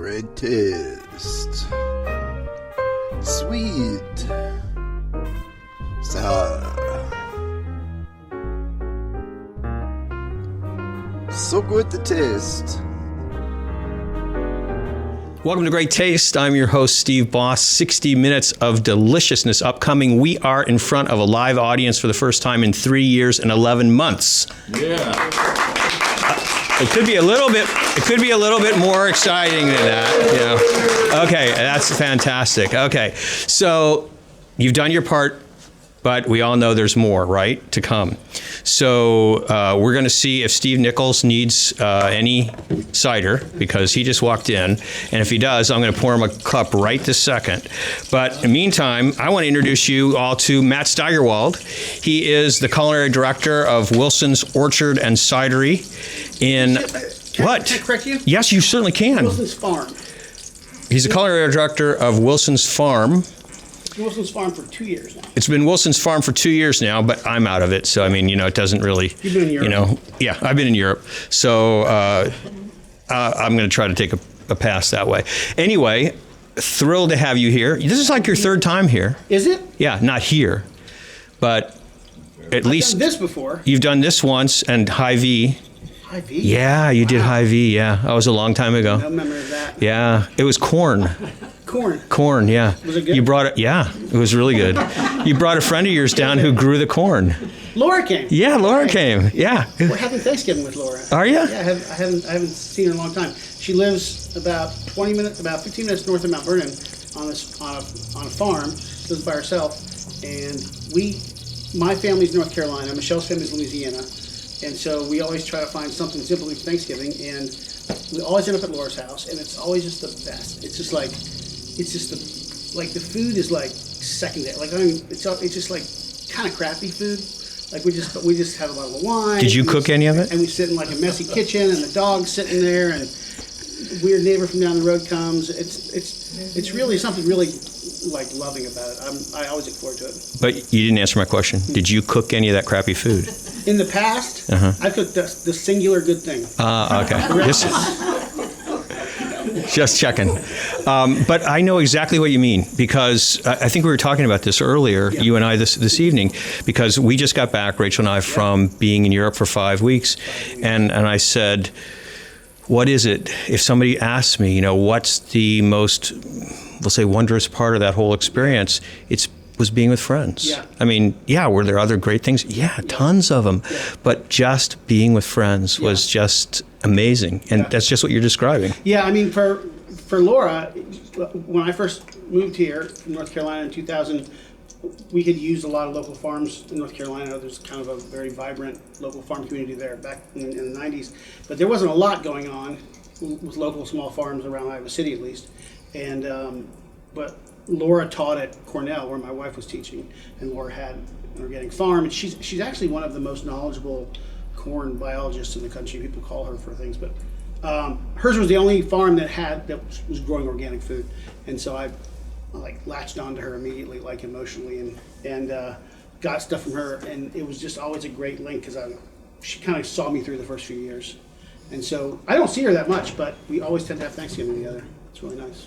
Great taste. Sweet. Sour. So good to taste. Welcome to Great Taste. I'm your host, Steve Boss. 60 minutes of deliciousness upcoming. We are in front of a live audience for the first time in 3 years and 11 months. Yeah. It could be a little bit more exciting than that. You know. Okay, that's fantastic. Okay, so you've done your part, but we all know there's more, right, to come. So we're going to see if Steve Nichols needs any cider, because he just walked in. And if he does, I'm going to pour him a cup right this second. But in the meantime, I want to introduce you all to Matt Steigerwald. He is the culinary director of Wilson's Orchard and Cidery in... What? Can I correct you? Yes, you certainly can. Wilson's Farm. He's the culinary director of Wilson's Farm. Wilson's Farm for 2 years now. It's been Wilson's Farm for 2 years now, but I'm out of it. So, I mean, you know, it doesn't really... You've been in Europe. You know, yeah, I've been in Europe. So I'm going to try to take a pass that way. Anyway, thrilled to have you here. This is like your third time here. Is it? Yeah, not here, but at least... I've done this before. You've done this once, and High V. High V? Yeah, you did High V, yeah. That was a long time ago. No memory of that. Yeah, it was corn. Corn, yeah. Was it good? You brought it, yeah, it was really good. You brought a friend of yours down who grew the corn. Laura came. Yeah, Laura came, yeah. We're having Thanksgiving with Laura. Are you? Yeah, I haven't seen her in a long time. She lives about 15 minutes north of Mount Vernon on a farm. She lives by herself. And my family's North Carolina, Michelle's family's Louisiana. And so we always try to find something simple for Thanksgiving, and we always end up at Laura's house, and it's always just the best. It's just like, the food is like secondary. Like, I mean, it's just like kind of crappy food. Like we just have a bottle of wine. Did you cook any of it? And we sit in like a messy kitchen, and the dog's sitting there, and weird neighbor from down the road comes. It's really something really like loving about it. I always look forward to it. But you didn't answer my question. Did you cook any of that crappy food? In the past, I cooked the singular good thing. Okay. Just checking. But I know exactly what you mean, because I think we were talking about this earlier, you and I this evening, because we just got back, Rachel and I, from being in Europe for 5 weeks. And I said, what is it, if somebody asks me, you know, what's the most, we'll say, wondrous part of that whole experience? It was being with friends. Yeah. I mean, yeah, were there other great things? Yeah, tons of them. Yeah. But just being with friends was just amazing. And that's just what you're describing. Yeah, I mean, for Laura, when I first moved here in North Carolina in 2000, we had used a lot of local farms in North Carolina. There's kind of a very vibrant local farm community there back in the 90s. But there wasn't a lot going on with local small farms around Iowa City, at least. And but Laura taught at Cornell, where my wife was teaching, and Laura had an organic farm. And she's actually one of the most knowledgeable corn biologists in the country. People call her for things, but hers was the only farm that was growing organic food. And so I like latched onto her immediately, like emotionally, and got stuff from her. And it was just always a great link, because she kind of saw me through the first few years. And so I don't see her that much, but we always tend to have Thanksgiving together. It's really nice.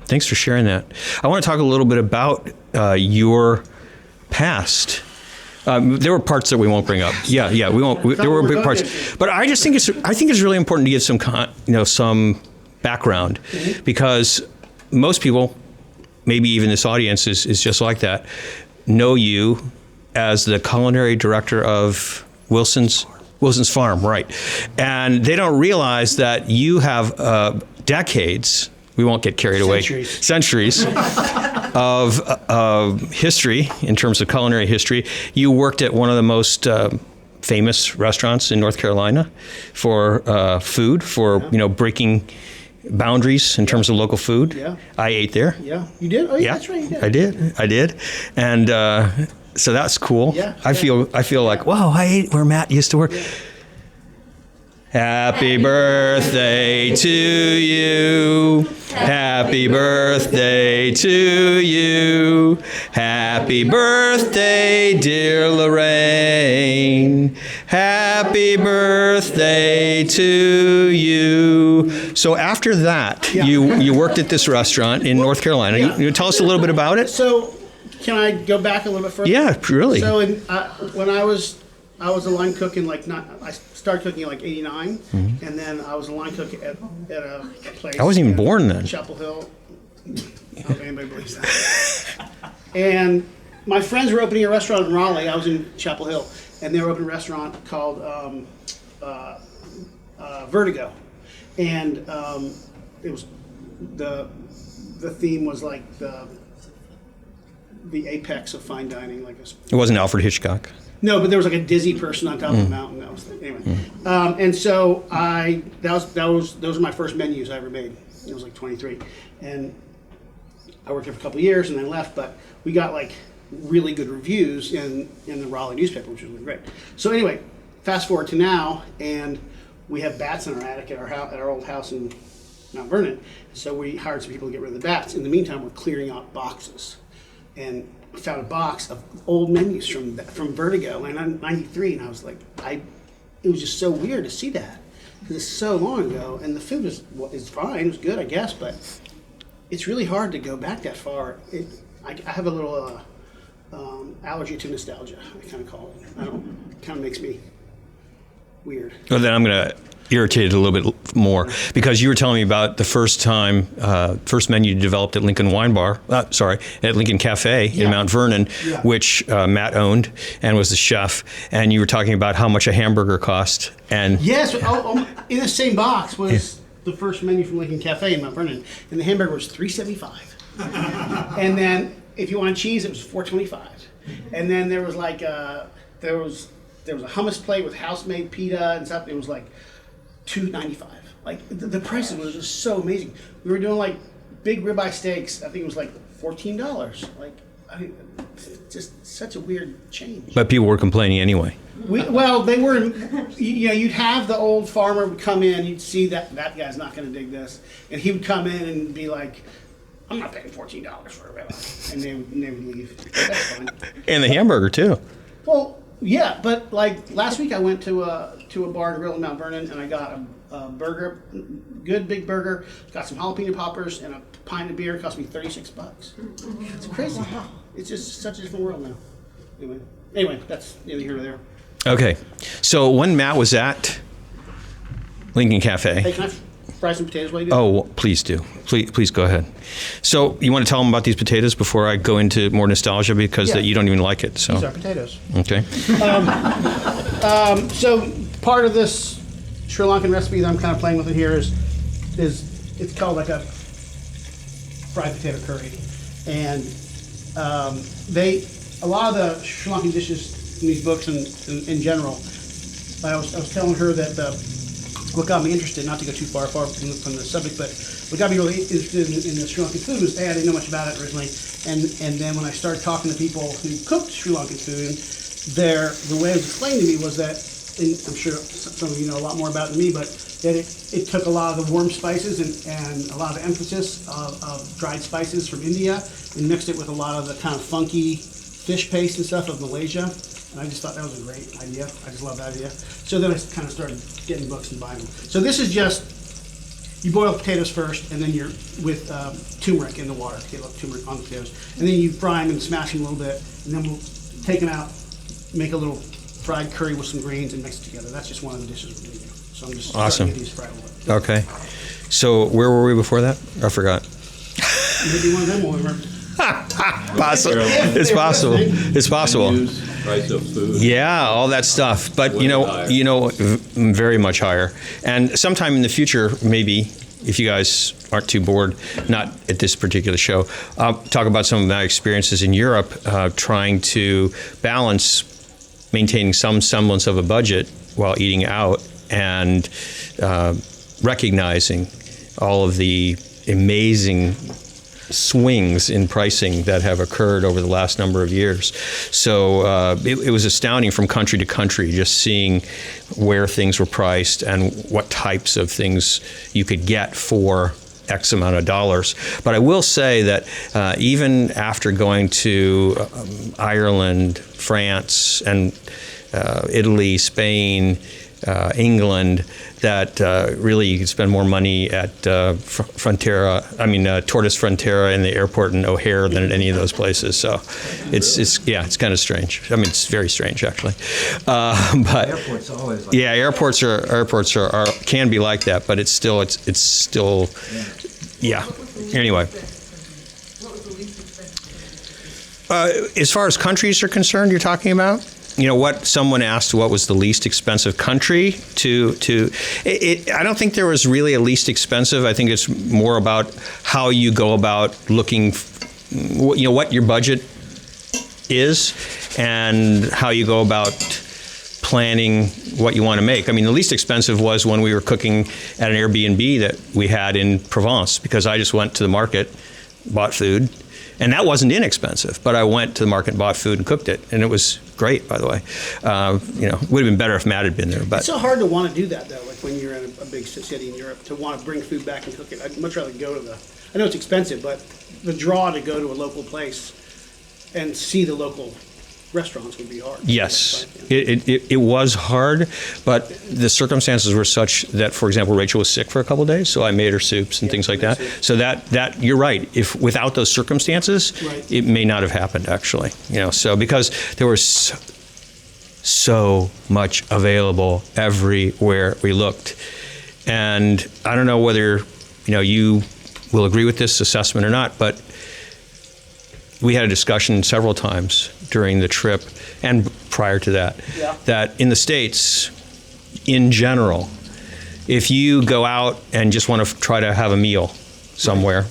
Thanks for sharing that. I want to talk a little bit about your past. There were parts that we won't bring up. Yeah, we won't. There were big parts, but I think it's really important to give some background, because most people, maybe even this audience is just like that, know you as the culinary director of Wilson's Farm, right? And they don't realize that you have decades. We won't get carried away. Centuries of history in terms of culinary history. You worked at one of the most famous restaurants in North Carolina for food, for breaking boundaries in terms of local food. Yeah. I ate there. Yeah, you did. Oh, yeah, that's right. You did. I did, and so that's cool. Yeah. I feel like, wow, I ate where Matt used to work. Yeah. Happy birthday to you. Happy birthday to you. Happy birthday, dear Lorraine. Happy birthday birthday to you. So after that, Yeah. you worked at this restaurant in North Carolina. Yeah. You tell us a little bit about it? So, can I go back a little bit further? Yeah, really. So, when I was a line cook in I started cooking in like '89, and then I was a line cook at a place. I wasn't even in born then. Chapel Hill. I don't know if anybody believes that. And my friends were opening a restaurant in Raleigh. I was in Chapel Hill, and they were opening a restaurant called Vertigo, and it was the theme was like the apex of fine dining, like a. It wasn't Alfred Hitchcock. No, but there was like a dizzy person on top of a mountain. That was anyway. And so those were my first menus I ever made. I was like 23, and I worked there for a couple of years, and then left. But we got like really good reviews in the Raleigh newspaper, which was really great. So anyway, fast forward to now, and we have bats in our attic at our old house in Mount Vernon. So we hired some people to get rid of the bats. In the meantime, we're clearing out boxes, and found a box of old menus from Vertigo, and I'm 93, and I was like, it was just so weird to see that because it's so long ago, and the food is fine, it was good, I guess, but it's really hard to go back that far. I have a little allergy to nostalgia, I kind of call it. It kind of makes me weird. Well, then I'm going to irritate it a little bit more because you were telling me about the first menu you developed at Lincoln at Lincoln Cafe in Mount Vernon, which Matt owned and was the chef, and you were talking about how much a hamburger cost. And yes, in the same box was the first menu from Lincoln Cafe in Mount Vernon, and the hamburger was $3.75, and then if you wanted cheese, it was $4.25, and then there was like there was a hummus plate with house-made pita and stuff. It was like $2.95. Like the prices were just so amazing. We were doing like big ribeye steaks. I think it was like $14. Like, just such a weird change. But people were complaining anyway. They were. You'd have the old farmer come in. You'd see that guy's not going to dig this, and he would come in and be like, "I'm not paying $14 for a ribeye," and they would leave. That's fine. And the hamburger too. Well. Yeah, but like last week I went to a bar and grill in Mount Vernon, and I got a burger, good big burger, got some jalapeno poppers, and a pint of beer. It cost me $36. It's crazy. Wow. It's just such a different world now. Anyway, that's neither here nor there. Okay, so when Matt was at Lincoln Cafe. Hey, can I fry some potatoes while you do? Oh, please do. Please go ahead. So you want to tell them about these potatoes before I go into more nostalgia because you don't even like it. So these are potatoes. Okay. So part of this Sri Lankan recipe that I'm kind of playing with it here is it's called like a fried potato curry, and a lot of the Sri Lankan dishes in these books and in general. I was telling her that what got me interested, not to go too far from the subject, but what got me really interested in the Sri Lankan food was I didn't know much about it originally, and then when I started talking to people who cooked Sri Lankan food, the way it was explained to me was that, and I'm sure some of you know a lot more about it than me, but that it took a lot of the warm spices and a lot of the emphasis of dried spices from India and mixed it with a lot of the kind of funky fish paste and stuff of Malaysia. And I just thought that was a great idea. I just love that idea. So then I kind of started getting books and buying them. So this is just, you boil potatoes first, and then you're with turmeric in the water to get turmeric on the potatoes. And then you fry them and smash them a little bit, and then we'll take them out, make a little fried curry with some greens and mix it together. That's just one of the dishes we're going to do. So I'm just awesome. Starting to get these fried a little bit. Okay. So where were we before that? I forgot. Maybe one of them will remember. Possible. It's possible. It's possible. Price of food. Yeah, all that stuff. But very much higher. And sometime in the future, maybe, if you guys aren't too bored, not at this particular show, I'll talk about some of my experiences in Europe, trying to balance maintaining some semblance of a budget while eating out and recognizing all of the amazing swings in pricing that have occurred over the last number of years. So it was astounding from country to country, just seeing where things were priced and what types of things you could get for X amount of dollars. But I will say that even after going to Ireland, France, and Italy, Spain, England, that really you could spend more money at Tortoise Frontera in the airport in O'Hare than at any of those places. So it's kind of strange. I mean, it's very strange actually. But airports are always like airports are can be like that, but it's still yeah. Anyway. As far as countries are concerned, you're talking about? What someone asked, what was the least expensive country I don't think there was really a least expensive. I think it's more about how you go about looking, what your budget is and how you go about planning what you want to make. I mean, the least expensive was when we were cooking at an Airbnb that we had in Provence, because I just went to the market, bought food, and that wasn't inexpensive, but I went to the market and bought food and cooked it, and it was great, by the way. It would have been better if Matt had been there. But it's so hard to want to do that, though, like when you're in a big city in Europe, to want to bring food back and cook it. I'd much rather go to I know it's expensive, but the draw to go to a local place and see the local restaurants would be hard. Yes, it was hard, but the circumstances were such that, for example, Rachel was sick for a couple of days, so I made her soups and things like that. So that you're right. If without those circumstances, it may not have happened actually. So because there was so much available everywhere we looked, and I don't know whether you will agree with this assessment or not, but we had a discussion several times during the trip and prior to that, that in the States, in general, if you go out and just want to try to have a meal somewhere,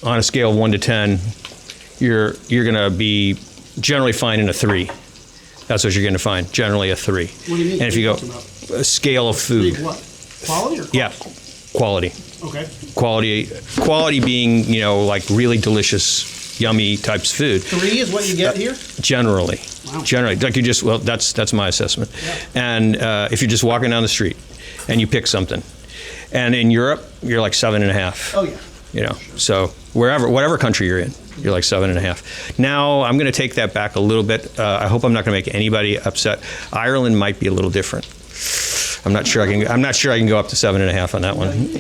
on a scale of 1 to 10, you're going to be generally finding a 3. That's what you're going to find, generally a 3. What do you mean? And if you go a scale of food. What? Quality or cost? Yeah, quality. Okay. Quality being, like really delicious, yummy types of food. 3 is what you get here? Generally. Wow. Generally. Like that's my assessment. Yeah. And if you're just walking down the street and you pick something. And in Europe, you're like 7.5. Oh, yeah. So whatever country you're in, you're like 7.5. Now, I'm going to take that back a little bit. I hope I'm not going to make anybody upset. Ireland might be a little different. I'm not sure I can go up to 7.5 on that one.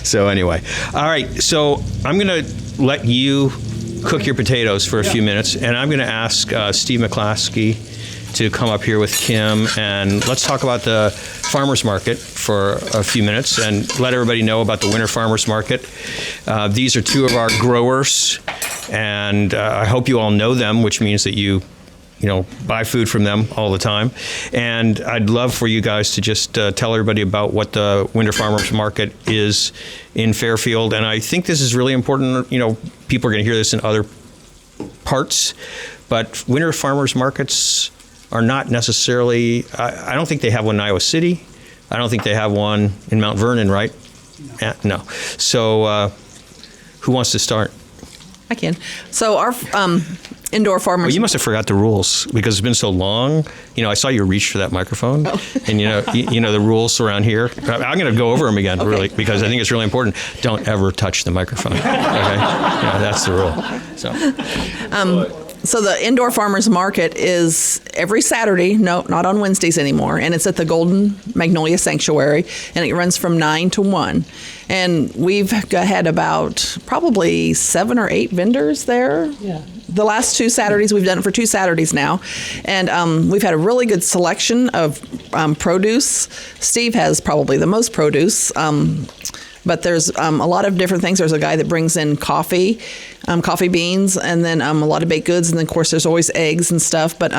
So anyway, all right. So I'm going to let you cook your potatoes for a few minutes, and I'm going to ask Steve McClaskey to come up here with Kim, and let's talk about the farmers market for a few minutes and let everybody know about the winter farmers market. These are two of our growers, and I hope you all know them, which means that you buy food from them all the time. And I'd love for you guys to just tell everybody about what the Winter Farmers Market is in Fairfield. And I think this is really important. People are going to hear this in other parts, but Winter Farmers Markets are not necessarily, I don't think they have one in Iowa City. I don't think they have one in Mount Vernon, right? No. So who wants to start? I can. So our indoor farmers. Well, you must have forgot the rules because it's been so long. I saw you reach for that microphone, and the rules around here. I'm going to go over them again, really, because I think it's really important. Don't ever touch the microphone. Okay, that's the rule. So the indoor farmers market is every Saturday, no, not on Wednesdays anymore, and it's at the Golden Magnolia Sanctuary, and it runs from 9 to 1. And we've had about probably 7 or 8 vendors there. Yeah. The last 2 Saturdays, we've done it for 2 Saturdays now, and we've had a really good selection of produce. Steve has probably the most produce. But there's a lot of different things. There's a guy that brings in coffee beans, and then a lot of baked goods, and then of course there's always eggs and stuff. But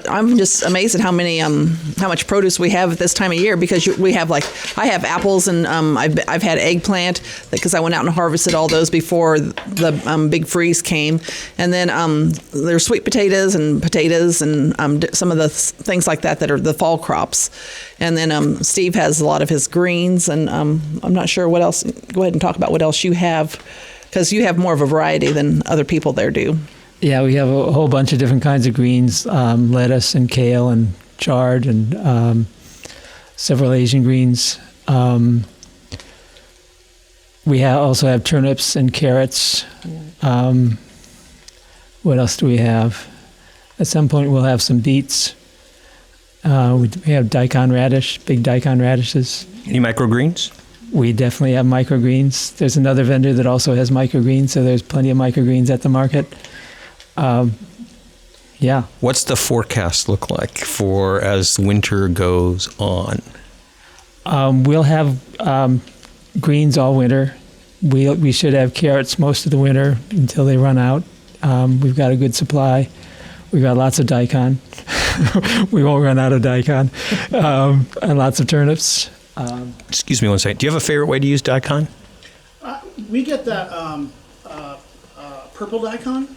I'm just amazed at how much produce we have at this time of year, because we have I have apples, and I've had eggplant because I went out and harvested all those before the big freeze came, and then there's sweet potatoes and some of the things like that are the fall crops, and then Steve has a lot of his greens, and I'm not sure what else. Go ahead and talk about what else you have, because you have more of a variety than other people there do. Yeah, we have a whole bunch of different kinds of greens, lettuce and kale and chard and several Asian greens. We also have turnips and carrots. What else do we have? At some point, we'll have some beets. We have daikon radish, big daikon radishes. Any microgreens? We definitely have microgreens. There's another vendor that also has microgreens, so there's plenty of microgreens at the market. Yeah. What's the forecast look like for as winter goes on? We'll have greens all winter. We should have carrots most of the winter until they run out. We've got a good supply. We've got lots of daikon. We won't run out of daikon. And lots of turnips. Excuse me one second. Do you have a favorite way to use daikon? We get that purple daikon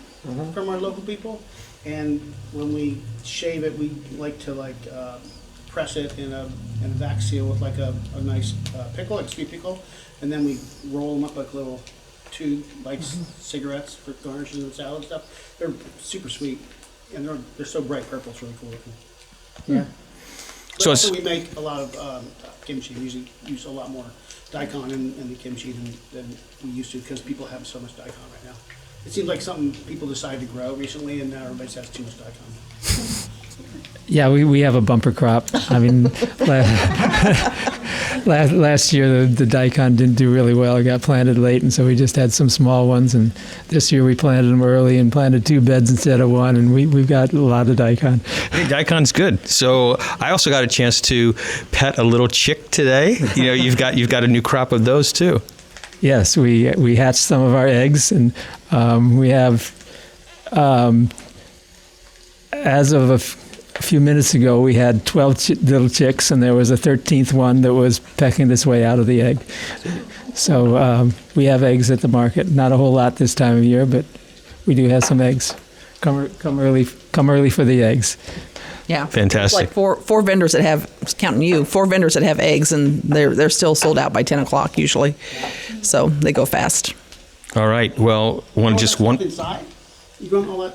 from our local people, and when we shave it, we like to press it in a vac seal with a nice pickle, like sweet pickle, and then we roll them up like little tube, like cigarettes for garnishing and salad stuff. They're super sweet, and they're so bright purple. It's really cool looking. Yeah. But So also it's- we make a lot of kimchi. We usually use a lot more daikon in the kimchi than we used to because people have so much daikon right now. It seems like something people decided to grow recently, and now everybody has too much daikon. Yeah, we have a bumper crop. I mean, last year the daikon didn't do really well. It got planted late, and so we just had some small ones. And this year we planted them early and planted 2 beds instead of 1, and we've got a lot of daikon. Hey, daikon's good. So I also got a chance to pet a little chick today. You know, you've got a new crop of those too. Yes, we hatched some of our eggs, and we have, as of a few minutes ago, we had 12 little chicks, and there was a 13th one that was pecking its way out of the egg. So we have eggs at the market. Not a whole lot this time of year, but we do have some eggs. Come early for the eggs. Yeah. Fantastic. It's like four vendors that have, counting you, 4 vendors that have eggs, and they're still sold out by 10 o'clock usually. So they go fast. All right. Well, Stuff inside. You grow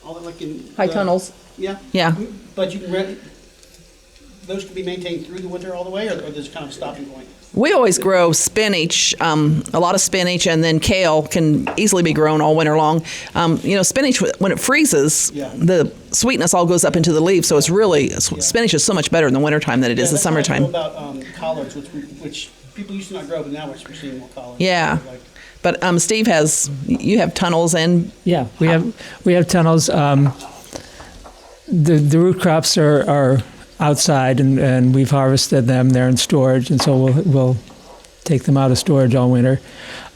all that like in High tunnels. Yeah. Yeah. But you can those can be maintained through the winter all the way, or there's kind of a stopping point. We always grow spinach, a lot of spinach, and then kale can easily be grown all winter long. Spinach, when it freezes, the sweetness all goes up into the leaves, so it's really, spinach is so much better in the wintertime than it is in the summertime. I know about collards, which people used to not grow, but now we're seeing more collards. Yeah. But Steve you have tunnels and... Yeah, we have tunnels. The root crops are outside, and we've harvested them. They're in storage, and so we'll take them out of storage all winter.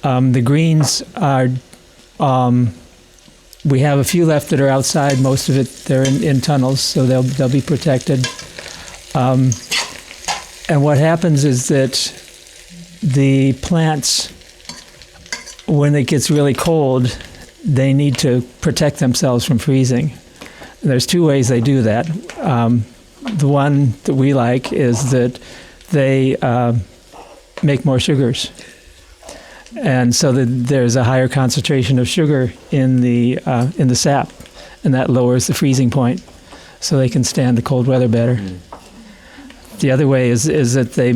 The greens are, we have a few left that are outside. Most of it they're in tunnels, so they'll be protected. And what happens is that the plants, when it gets really cold, they need to protect themselves from freezing. And there's 2 ways they do that. The one that we like is that they make more sugars. And so that there's a higher concentration of sugar in the sap, and that lowers the freezing point, so they can stand the cold weather better. The other way is that they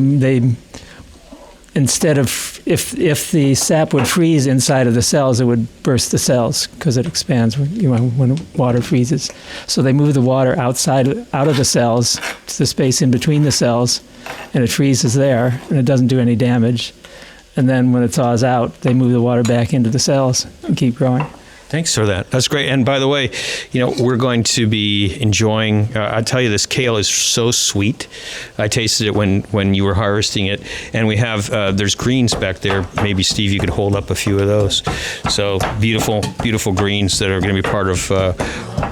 instead of, if the sap would freeze inside of the cells, it would burst the cells because it expands when water freezes. So they move the water out of the cells to the space in between the cells, and it freezes there, and it doesn't do any damage. And then when it thaws out, they move the water back into the cells and keep growing. Thanks for that. That's great. And by the way, we're going to be enjoying, I tell you, this kale is so sweet. I tasted it when you were harvesting it. And we have, there's greens back there. Maybe, Steve, you could hold up a few of those. So beautiful, beautiful greens that are going to be part of,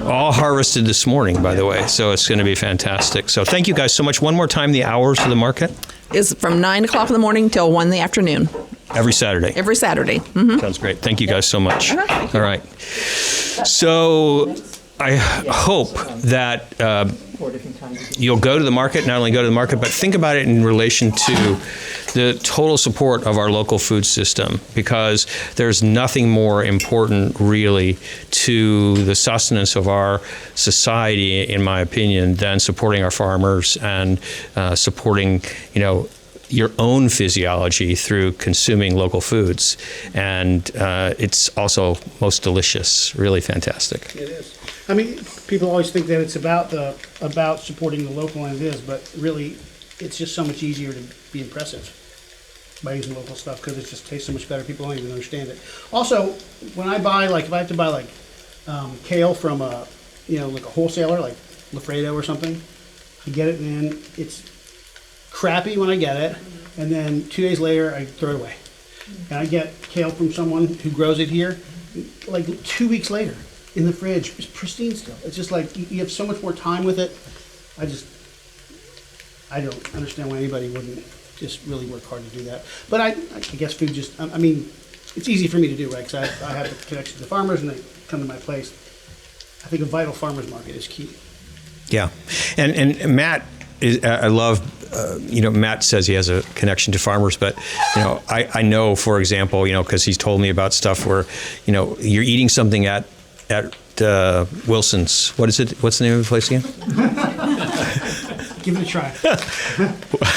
all harvested this morning, by the way. So it's going to be fantastic. So thank you guys so much. One more time, the hours of the market? Is from 9 o'clock in the morning till 1 in the afternoon. Every Saturday. Every Saturday. Mm-hmm. Sounds great. Thank you guys so much. Uh-huh. All right. So I hope that you'll go to the market, not only go to the market, but think about it in relation to the total support of our local food system, because there's nothing more important really to the sustenance of our society, in my opinion, than supporting our farmers and supporting, your own physiology through consuming local foods. And it's also most delicious, really fantastic. It is. I mean, people always think that it's about supporting the local, and it is, but really, it's just so much easier to be impressive by using local stuff because it just tastes so much better. People don't even understand it. Also, when I buy, like, if I have to buy like kale from a, like a wholesaler, like Lafredo or something, I get it and then it's crappy when I get it, and then 2 days later I throw it away. And I get kale from someone who grows it here, like 2 weeks later in the fridge, it's pristine still. It's just like you have so much more time with it. I don't understand why anybody wouldn't just really work hard to do that. But I guess food just, I mean, it's easy for me to do, right? Because I have the connection to farmers and they come to my place. I think a vital farmer's market is key. Yeah. And Matt, I love, Matt says he has a connection to farmers, but, I know, for example, because he's told me about stuff where, you're eating something at Wilson's. What is it? What's the name of the place again? Give it a try.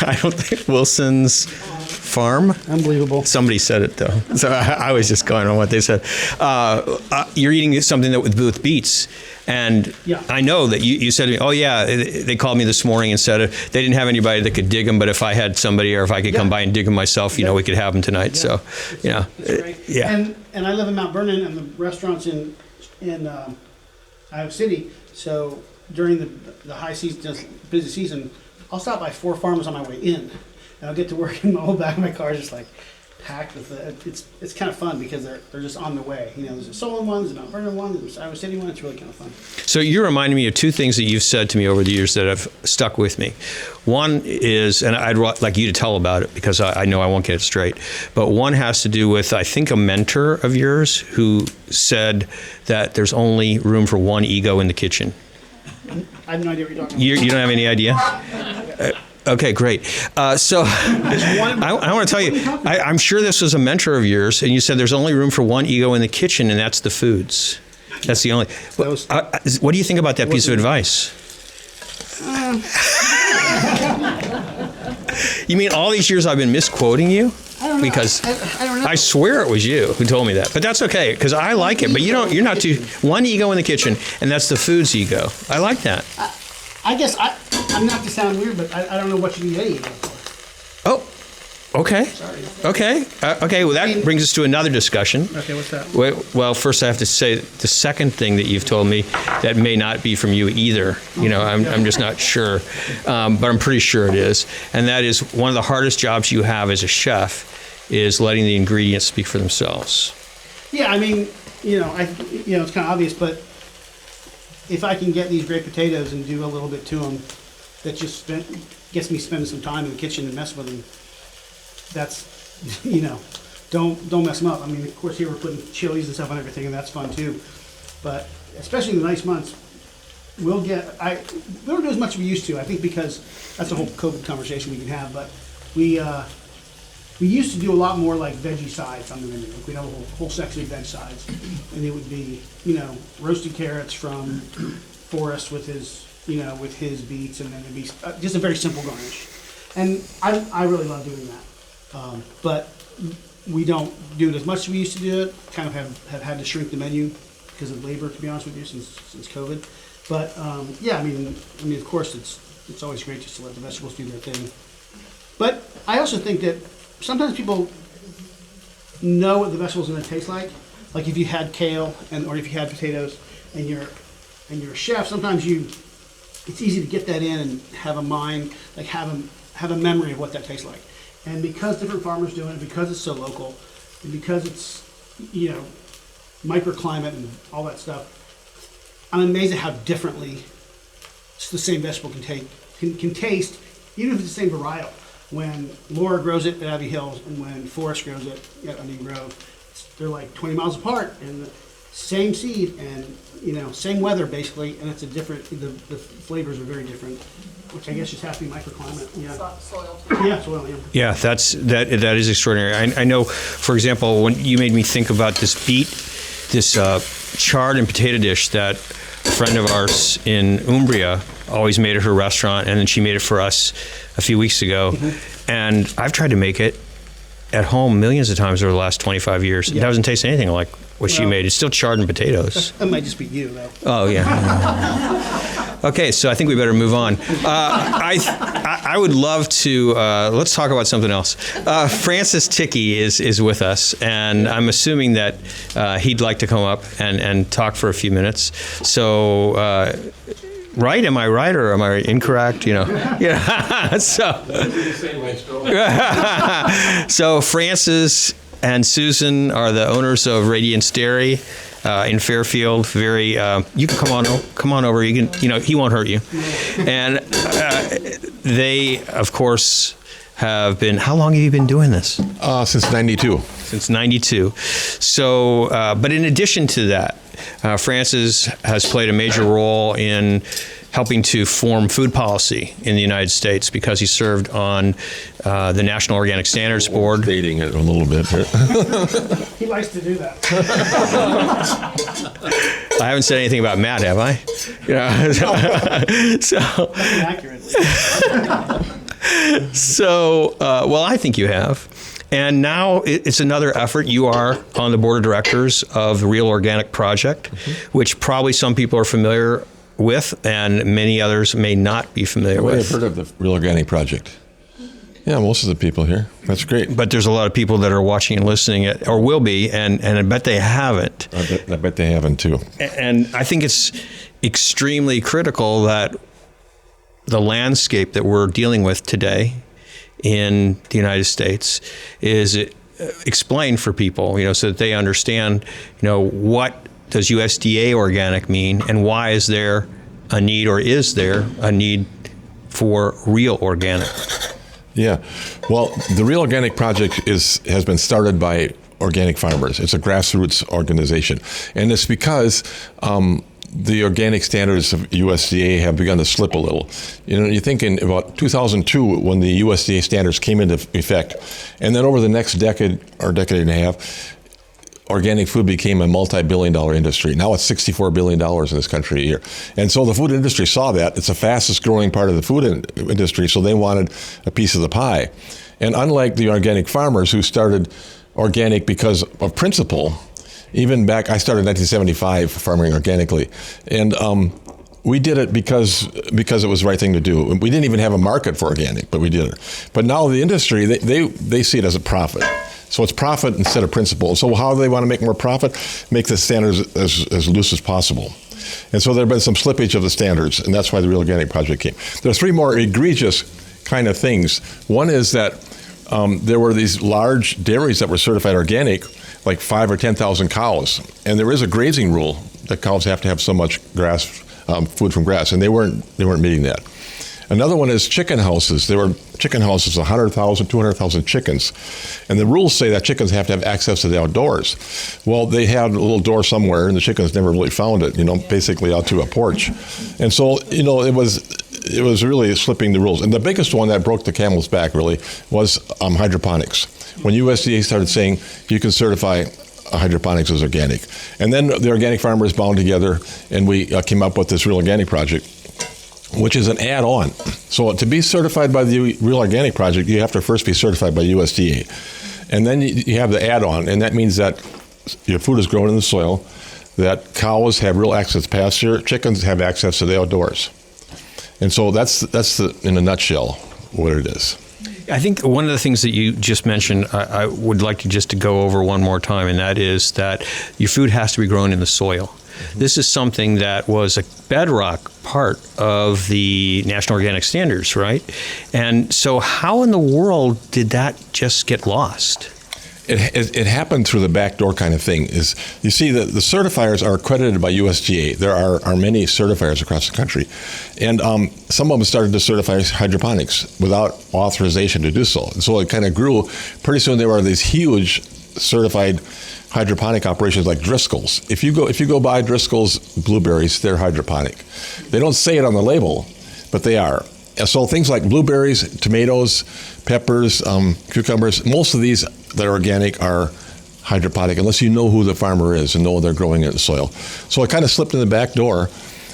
I don't think Wilson's Farm. Unbelievable. Somebody said it though, so I was just going on what they said. You're eating something that with beets, and yeah. I know that you said to me, "Oh yeah, they called me this morning and said they didn't have anybody that could dig them, but if I had somebody or if I could come by and dig them myself, we could have them tonight." Yeah. So, it's great. Yeah. And I live in Mount Vernon, and the restaurant's in Iowa City. So during the high season, busy season, I'll stop by 4 farmers on my way in. And I'll get to work, and the whole back of my car is just like packed with it's kind of fun because they're just on the way. There's a Solon one, there's a Mount Vernon one, there's an Iowa City one. It's really kind of fun. So you reminded me of 2 things that you've said to me over the years that have stuck with me. One is, and I'd like you to tell about it because I know I won't get it straight, but one has to do with, I think, a mentor of yours who said that there's only room for one ego in the kitchen. I have no idea what you're talking about. You don't have any idea? Okay, great. So I want to tell you, I'm sure this was a mentor of yours, and you said there's only room for one ego in the kitchen, and that's the foods. That's the only. What do you think about that piece of advice? You mean all these years I've been misquoting you? I don't know. Because I don't know. I swear it was you who told me that, but that's okay because I like it. But you're not too one ego in the kitchen, and that's the foods ego. I like that. I guess I'm not to sound weird, but I don't know what you need any ego for. Oh, okay. Sorry. Okay. Well, that brings us to another discussion. Okay, what's that? Well, first I have to say the second thing that you've told me that may not be from you either. I'm just not sure, but I'm pretty sure it is. And that is one of the hardest jobs you have as a chef is letting the ingredients speak for themselves. Yeah, I mean, it's kind of obvious, but if I can get these great potatoes and do a little bit to them, that just gets me spending some time in the kitchen and mess with them. That's, don't mess them up. I mean, of course, here we're putting chilies and stuff on everything, and that's fun too. But especially in the nice months, we don't do as much as we used to. I think because that's a whole COVID conversation we can have. But we used to do a lot more like veggie sides on the menu. Like we'd have a whole section of veg sides, and it would be roasted carrots from Forrest with his beets, and then it'd be just a very simple garnish. And I really love doing that. But we don't do it as much as we used to do it. Kind of have had to shrink the menu because of labor, to be honest with you, since COVID. But I mean, of course, it's always great just to let the vegetables do their thing. But I also think that sometimes people know what the vegetables are going to taste like. Like if you had kale or if you had potatoes and you're a chef, sometimes it's easy to get that in and have a mind, like have a memory of what that tastes like. And because different farmers do it, because it's so local, and because it's microclimate and all that stuff, I'm amazed at how differently the same vegetable can taste, even if it's the same varietal. When Laura grows it at Abbey Hills and when Forrest grows it at Onion Grove, they're like 20 miles apart and the same seed and same weather basically, and it's a different. The flavors are very different, which I guess just has to be microclimate. Yeah. Soil. Yeah, soil. Yeah. Yeah, that is extraordinary. I know, for example, when you made me think about this chard and potato dish that a friend of ours in Umbria always made at her restaurant, and then she made it for us a few weeks ago. Mm-hmm. And I've tried to make it, at home millions of times over the last 25 years. It doesn't taste anything like what she made. It's still chard and potatoes. That might just be you, though. Oh, yeah. Okay, so I think we better move on. I would love to, let's talk about something else. Francis Ticky is with us, and I'm assuming that he'd like to come up and talk for a few minutes. So, right? Am I right or am I incorrect? Yeah. So Francis and Susan are the owners of Radiance Dairy in Fairfield. Very, you can come on over. You can, he won't hurt you. And they, of course, have been. How long have you been doing this? Since '92. Since '92. So, but in addition to that, Francis has played a major role in helping to form food policy in the United States because he served on the National Organic Standards Board. Dating it a little bit. He likes to do that. I haven't said anything about Matt, have I? So well, I think you have. And now it's another effort. You are on the board of directors of the Real Organic Project, which probably some people are familiar with, and many others may not be familiar with. I've heard of the Real Organic Project. Yeah, most of the people here. That's great. But there's a lot of people that are watching and listening, or will be, and I bet they haven't. I bet they haven't, too. And I think it's extremely critical that the landscape that we're dealing with today in the United States is explained for people, so that they understand, what does USDA organic mean, and why is there a need, or is there a need for real organic? Yeah. Well, the Real Organic Project has been started by organic farmers. It's a grassroots organization. And it's because the organic standards of USDA have begun to slip a little. You think in about 2002, when the USDA standards came into effect, and then over the next decade or decade and a half, organic food became a multi-billion-dollar industry. Now it's $64 billion in this country a year. And so the food industry saw that. It's the fastest growing part of the food industry, so they wanted a piece of the pie. And unlike the organic farmers who started organic because of principle, even back, I started in 1975 farming organically. And we did it because it was the right thing to do. We didn't even have a market for organic, but we did it. But now the industry, they see it as a profit. So it's profit instead of principle. So how do they want to make more profit? Make the standards as loose as possible. And so there have been some slippage of the standards, and that's why the Real Organic Project came. There are three more egregious kind of things. One is that there were these large dairies that were certified organic, like 5,000 or 10,000 cows. And there is a grazing rule that cows have to have so much grass, food from grass, and they weren't meeting that. Another one is chicken houses. There were chicken houses, 100,000, 200,000 chickens. And the rules say that chickens have to have access to the outdoors. Well, they had a little door somewhere, and the chickens never really found it, basically out to a porch. And so, it was really slipping the rules. And the biggest one that broke the camel's back, really, was hydroponics. When USDA started saying you can certify hydroponics as organic. And then the organic farmers bound together, and we came up with this Real Organic Project, which is an add-on. So to be certified by the Real Organic Project, you have to first be certified by USDA. And then you have the add-on, and that means that your food is grown in the soil, that cows have real access to pasture, chickens have access to the outdoors. And so that's in a nutshell, what it is. I think one of the things that you just mentioned, I would like to just to go over one more time, and that is that your food has to be grown in the soil. This is something that was a bedrock part of the National Organic Standards, right? And so how in the world did that just get lost? It happened through the back door kind of thing. Is you see that the certifiers are accredited by USDA. There are many certifiers across the country, and some of them started to certify hydroponics without authorization to do so. And so it kind of grew. Pretty soon there were these huge certified hydroponic operations like Driscoll's. If you go buy Driscoll's blueberries, they're hydroponic. They don't say it on the label, but they are. And so things like blueberries, tomatoes, peppers, cucumbers, most of these that are organic are hydroponic, unless you know who the farmer is and know they're growing it in the soil. So it kind of slipped in the back door,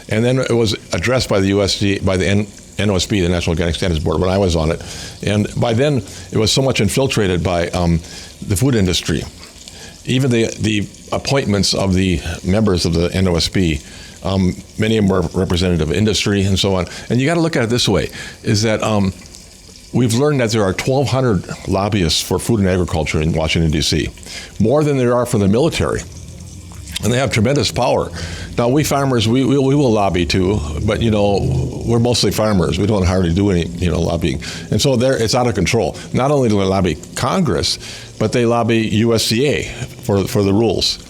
and then it was addressed by the USDA, by the NOSB, the National Organic Standards Board, when I was on it. And by then, it was so much infiltrated by the food industry. Even the appointments of the members of the NOSB, many of them were representative of industry and so on. And you got to look at it this way, is that we've learned that there are 1,200 lobbyists for food and agriculture in Washington, D.C., more than there are for the military. And they have tremendous power. Now, we farmers, we will lobby too, but, we're mostly farmers. We don't hardly do any, lobbying. And so it's out of control. Not only do they lobby Congress, but they lobby USDA for the rules.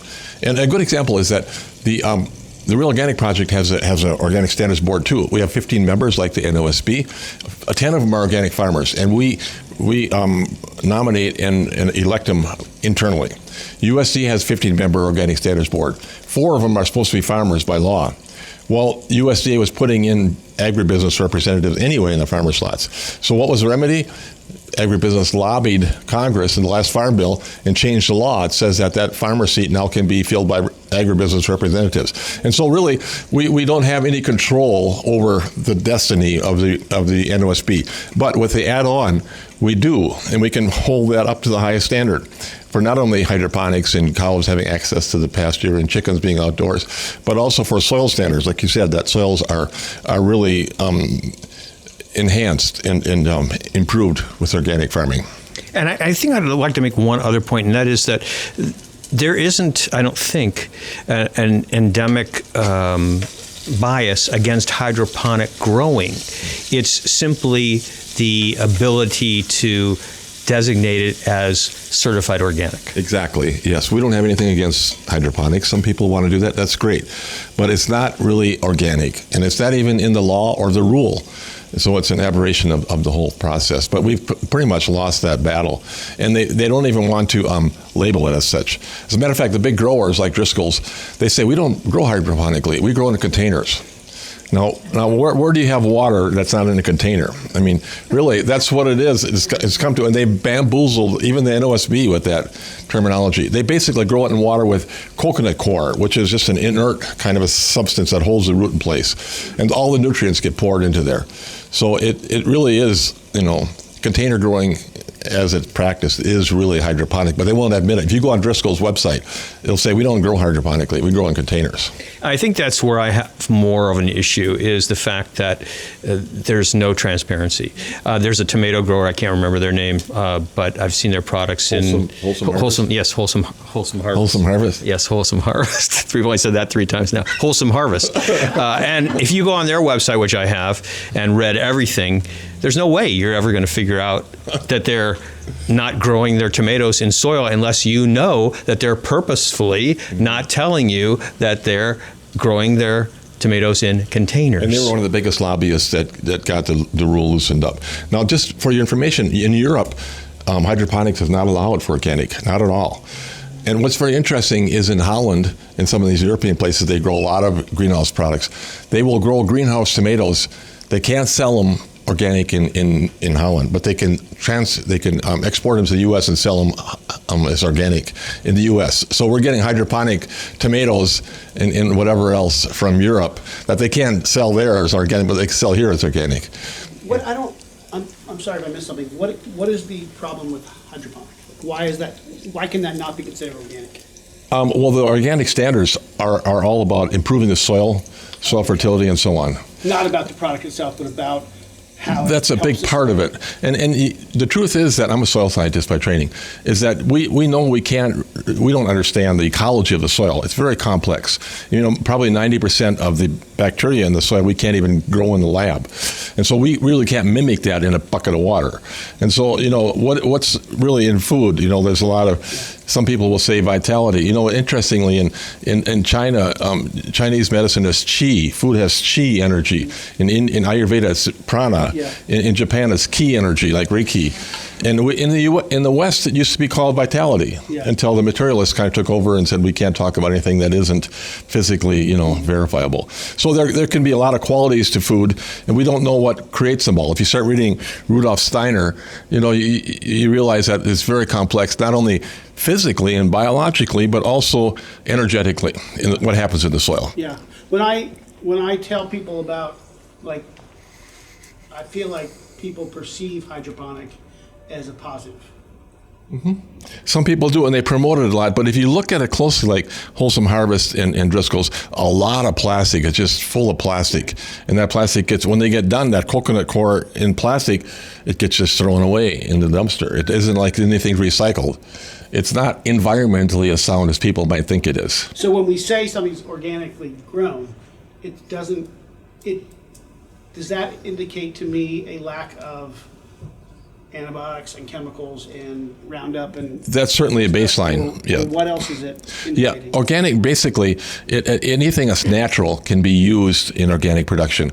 And a good example is that the Real Organic Project has an organic standards board too. We have 15 members like the NOSB. 10 of them are organic farmers, and we nominate and elect them internally. USDA has 15-member organic standards board. 4 of them are supposed to be farmers by law. Well, USDA was putting in agribusiness representatives anyway in the farmer slots. So what was the remedy? Agribusiness lobbied Congress in the last farm bill and changed the law. It says that farmer seat now can be filled by agribusiness representatives. And so really, we don't have any control over the destiny of the NOSB. But with the add-on, we do, and we can hold that up to the highest standard for not only hydroponics and cows having access to the pasture and chickens being outdoors, but also for soil standards. Like you said, that soils are really enhanced and improved with organic farming. And I think I'd like to make one other point, and that is that there isn't, I don't think, an endemic bias against hydroponic growing. It's simply the ability to designate it as certified organic. Exactly, yes. We don't have anything against hydroponics. Some people want to do that. That's great. But it's not really organic, and it's not even in the law or the rule. So it's an aberration of the whole process. But we've pretty much lost that battle. And they don't even want to label it as such. As a matter of fact, the big growers like Driscoll's, they say, we don't grow hydroponically. We grow in containers. Now, where do you have water that's not in a container? I mean, really, that's what it is. It's come to, and they bamboozled even the NOSB with that terminology. They basically grow it in water with coconut coir, which is just an inert kind of a substance that holds the root in place. And all the nutrients get poured into there. So it really is, container growing as it's practiced is really hydroponic, but they won't admit it. If you go on Driscoll's website, it'll say we don't grow hydroponically, we grow in containers. I think that's where I have more of an issue, is the fact that there's no transparency. There's a tomato grower, I can't remember their name, but I've seen their products Wholesome Wholesome Harvest. Wholesome Harvest. Yes, Wholesome Harvest. We've only said that 3 times now. Wholesome Harvest. And if you go on their website, which I have, and read everything, there's no way you're ever going to figure out that they're not growing their tomatoes in soil unless you know that they're purposefully not telling you that they're growing their tomatoes in containers. And they were one of the biggest lobbyists that got the rule loosened up. Now, just for your information, in Europe, hydroponics is not allowed for organic, not at all. And what's very interesting is in Holland, in some of these European places, they grow a lot of greenhouse products. They will grow greenhouse tomatoes. They can't sell them organic in Holland, but they can export them to the U.S. and sell them as organic in the U.S. So we're getting hydroponic tomatoes and whatever else from Europe that they can't sell there as organic, but they can sell here as organic. I'm sorry if I missed something. What is the problem with hydroponic? Why can that not be considered organic? Well, the organic standards are all about improving the soil fertility, and so on. Not about the product itself, but about how that's a big part of it. And the truth is that I'm a soil scientist by training, is that we know we don't understand the ecology of the soil. It's very complex. Probably 90% of the bacteria in the soil we can't even grow in the lab. And so we really can't mimic that in a bucket of water. And so, what's really in food, there's a lot of, some people will say vitality. Interestingly, in China, Chinese medicine is qi. Food has qi energy. In Ayurveda, it's prana. Yeah. In Japan, it's ki energy, like Reiki. And in the West, it used to be called vitality, until the materialists kind of took over and said we can't talk about anything that isn't physically, verifiable. So there can be a lot of qualities to food, and we don't know what creates them all. If you start reading Rudolf Steiner, you realize that it's very complex, not only physically and biologically, but also energetically in what happens in the soil. Yeah. When I tell people about, like, I feel like people perceive hydroponic as a positive. Some people do, and they promote it a lot. But if you look at it closely, like Wholesome Harvest and Driscoll's, a lot of plastic. It's just full of plastic. And that plastic gets, when they get done, that coconut core in plastic, it gets just thrown away in the dumpster. It isn't like anything recycled. It's not environmentally as sound as people might think it is. So when we say something's organically grown, does that indicate to me a lack of antibiotics and chemicals and Roundup and... That's certainly a baseline, yeah. What else is it indicating? Yeah, organic, basically, anything that's natural can be used in organic production.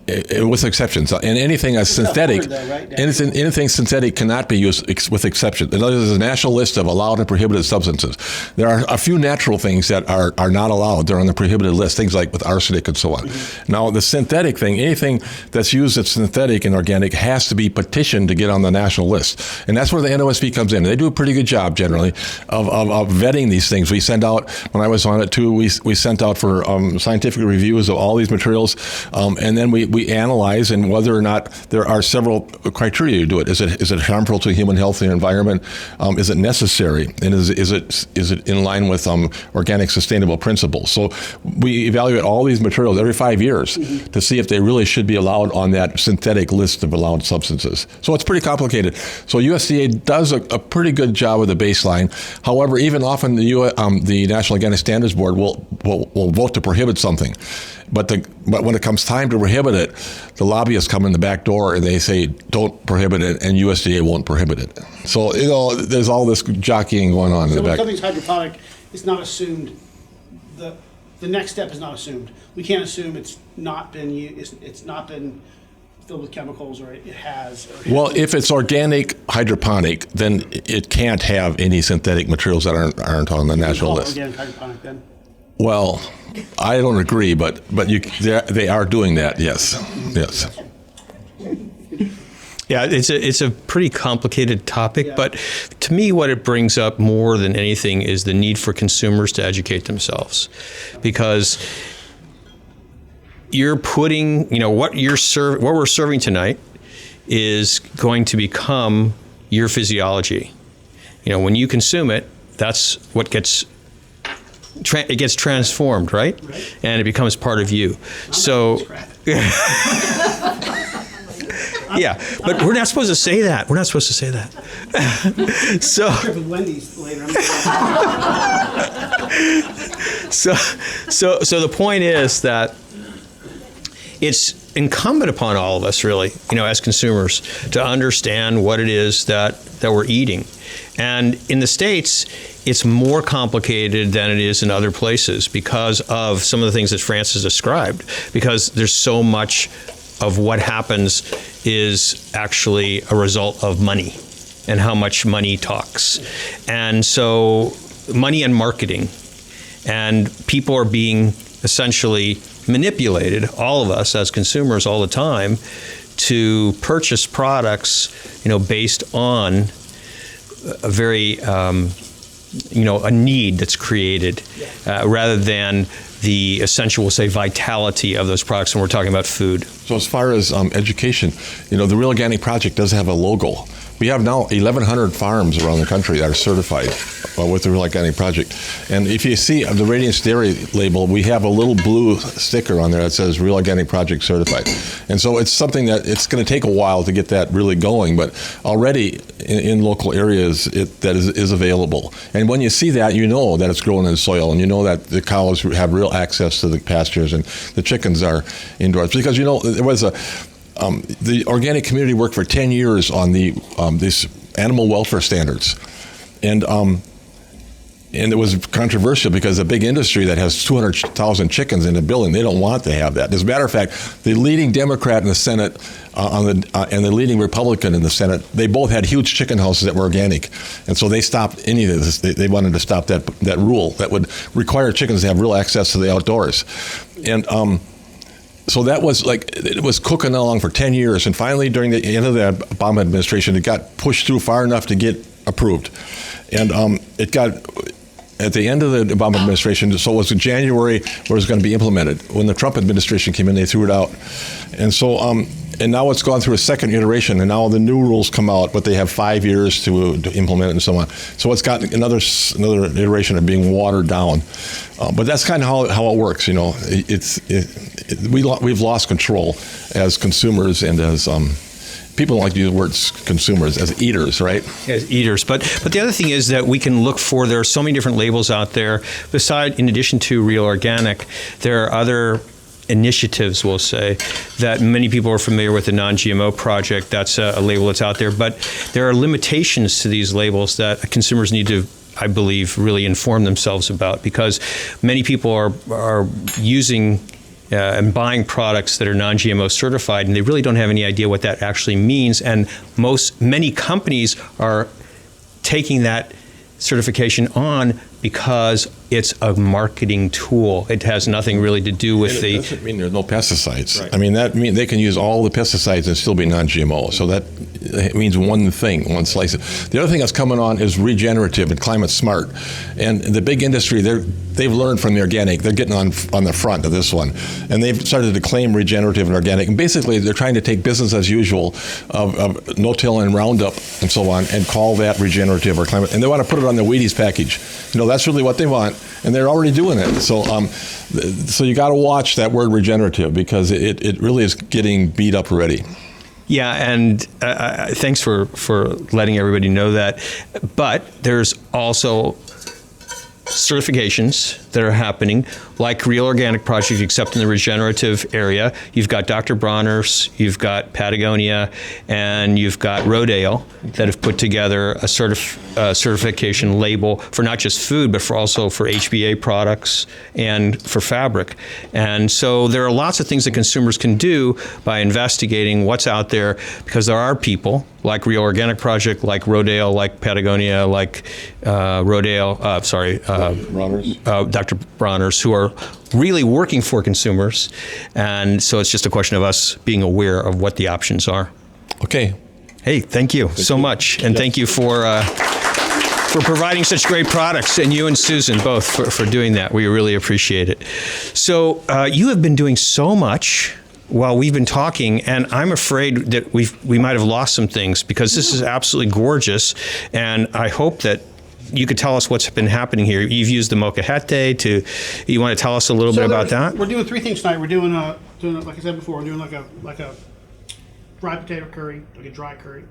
With exceptions, and anything that's synthetic, word, though, right? anything synthetic cannot be used with exception. There's a national list of allowed and prohibited substances. There are a few natural things that are not allowed. They're on the prohibited list, things like with arsenic and so on. Mm-hmm. Now, the synthetic thing, anything that's used that's synthetic and organic has to be petitioned to get on the national list. And that's where the NOSB comes in. They do a pretty good job, generally, of vetting these things. We send out, when I was on it too, we sent out for scientific reviews of all these materials, and then we analyze and whether or not there are several criteria to do it. Is it harmful to human health and environment? Is it necessary? And is it in line with organic sustainable principles? So we evaluate all these materials every 5 years to see if they really should be allowed on that synthetic list of allowed substances. So it's pretty complicated. So USDA does a pretty good job with the baseline. However, even often the National Organic Standards Board will vote to prohibit something. But when it comes time to prohibit it, the lobbyists come in the back door and they say, don't prohibit it, and USDA won't prohibit it. So, there's all this jockeying going on in the back. So when something's hydroponic, it's not assumed, the next step is not assumed. We can't assume it's not been filled with chemicals, or it has. Well, if it's organic hydroponic, then it can't have any synthetic materials that aren't on the national list. Organic hydroponic then? Well, I don't agree, but they are doing that. Yes. Yeah, it's a pretty complicated topic, but to me, what it brings up more than anything is the need for consumers to educate themselves, because you're putting, what we're serving tonight is going to become your physiology. When you consume it, that's what gets transformed, right? And it becomes part of you. So, yeah, but we're not supposed to say that. So, so the point is that it's incumbent upon all of us, really, as consumers, to understand what it is that we're eating. And in the States, it's more complicated than it is in other places because of some of the things that Francis described, because there's so much of what happens is actually a result of money and how much money talks. And so money and marketing, and people are being essentially manipulated, all of us as consumers all the time, to purchase products, based on a very, a need that's created, rather than the essential, we'll say, vitality of those products when we're talking about food. So as far as education, the Real Organic Project does have a logo. We have now 1,100 farms around the country that are certified with the Real Organic Project. And if you see the Radiance Dairy label, we have a little blue sticker on there that says Real Organic Project Certified. And so it's something that it's going to take a while to get that really going, but already in local areas that is available. And when you see that, you know that it's grown in soil, and you know that the cows have real access to the pastures and the chickens are indoors. Because, there was the organic community worked for 10 years on these animal welfare standards. And it was controversial because a big industry that has 200,000 chickens in the building, they don't want to have that. As a matter of fact, the leading Democrat in the Senate and the leading Republican in the Senate, they both had huge chicken houses that were organic. And so they stopped any of this. They wanted to stop that rule that would require chickens to have real access to the outdoors. And so that was it was cooking along for 10 years. And finally, during the end of the Obama administration, it got pushed through far enough to get approved. And it got, at the end of the Obama administration, so it was in January where it was going to be implemented. When the Trump administration came in, they threw it out. And so And now it's gone through a second iteration, and now the new rules come out, but they have 5 years to implement it and so on. So it's got another iteration of being watered down. But that's kind of how it works, you know. We've lost control as consumers and as people don't like to use the words consumers, as eaters, right? As eaters. But the other thing is that we can look for, there are so many different labels out there. In addition to Real Organic, there are other initiatives, we'll say, that many people are familiar with. The Non-GMO Project, that's a label that's out there. But there are limitations to these labels that consumers need to, I believe, really inform themselves about, because many people are using and buying products that are non-GMO certified, and they really don't have any idea what that actually means. And many companies are taking that certification on because it's a marketing tool. It has nothing really to do with It doesn't mean there's no pesticides. Right. I mean, that means they can use all the pesticides and still be non-GMO. So that means one thing, one slice. The other thing that's coming on is regenerative and climate smart. And the big industry, they've learned from the organic. They're getting on the front of this one. And they've started to claim regenerative and organic. And basically, they're trying to take business as usual of no-till and Roundup and so on and call that regenerative or climate. And they want to put it on the Wheaties package. You know, that's really what they want. And they're already doing it. So you got to watch that word regenerative, because it really is getting beat up already. Yeah, and thanks for letting everybody know that. But there's also certifications that are happening, like Real Organic Project, except in the regenerative area. You've got Dr. Bronner's, you've got Patagonia, and you've got Rodale that have put together a certification label for not just food, but also for HBA products and for fabric. And so there are lots of things that consumers can do by investigating what's out there, because there are people like Real Organic Project, like Rodale, like Patagonia, like Dr. Bronner's, who are really working for consumers. And so it's just a question of us being aware of what the options are. Okay. Hey, thank you so much. And thank you for providing such great products, and you and Susan both for doing that. We really appreciate it. So you have been doing so much while we've been talking, and I'm afraid that we might have lost some things, because this is absolutely gorgeous, and I hope that you could tell us what's been happening here. You've used the molcajete you want to tell us a little bit about that? We're doing 3 things tonight. We're doing like I said before, we're doing like a dry potato curry, like a dry curry.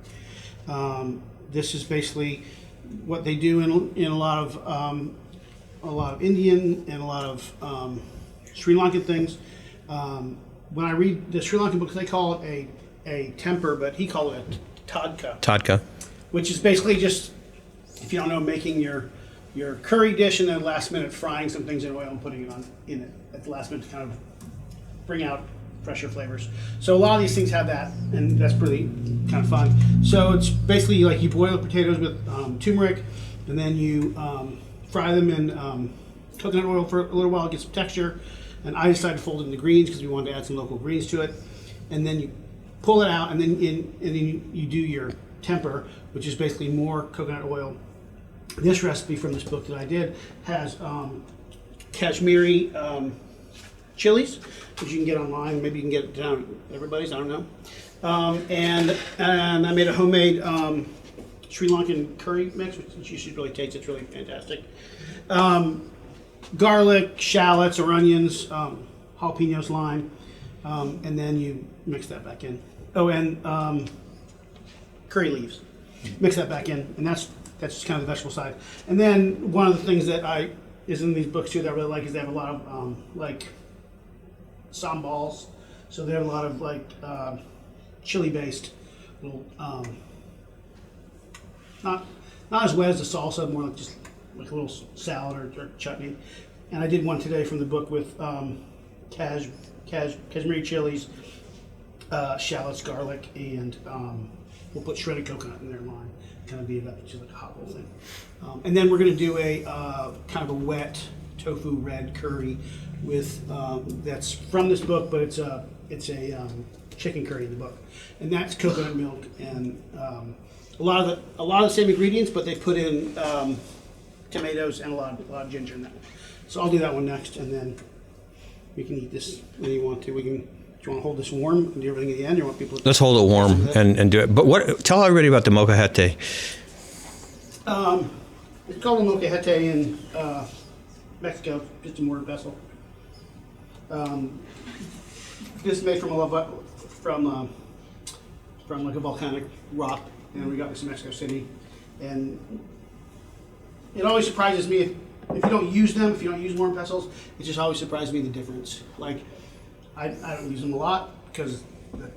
This is basically what they do in a lot of Indian and a lot of Sri Lankan things. When I read the Sri Lankan books, they call it a temper, but he called it a tadka. Tadka. Which is basically just, if you don't know, making your curry dish and then last minute frying some things in oil and putting it in it at the last minute to kind of bring out fresher flavors. So a lot of these things have that, and that's really kind of fun. So it's basically like you boil the potatoes with turmeric, and then you fry them in coconut oil for a little while, get some texture. And I decided to fold it in the greens because we wanted to add some local greens to it. And then you pull it out, and then you do your temper, which is basically more coconut oil. This recipe from this book that I did has Kashmiri chilies, which you can get online. Maybe you can get it down at everybody's, I don't know. And I made a homemade Sri Lankan curry mix, which you should really taste. It's really fantastic. Garlic, shallots or onions, jalapenos, lime, and then you mix that back in. Oh, and curry leaves. Mix that back in, and that's just kind of the vegetable side. And then one of the things that is in these books too that I really like is they have a lot of like sambals. So they have a lot of like chili-based little, not as wet as the salsa, more like just like a little salad or chutney. And I did one today from the book with Kashmiri chilies, shallots, garlic, and we'll put shredded coconut in there in line, kind of beat it up, just like a hot roll thing. And then we're going to do a kind of a wet tofu red curry with that's from this book, but it's a chicken curry in the book, and that's coconut milk and a lot of the same ingredients, but they put in tomatoes and a lot of ginger in that. So I'll do that one next, and then we can eat this when you want to. We can you want to hold this warm and do everything at the end? Or you want people to... Let's hold it warm and do it. But tell everybody about the molcajete. It's called a molcajete in Mexico, just a mortar pestle. This is made from like a volcanic rock, and we got this in Mexico City. And it always surprises me if you don't use them, if you don't use mortar pestles, it just always surprises me the difference. Like, I don't use them a lot because the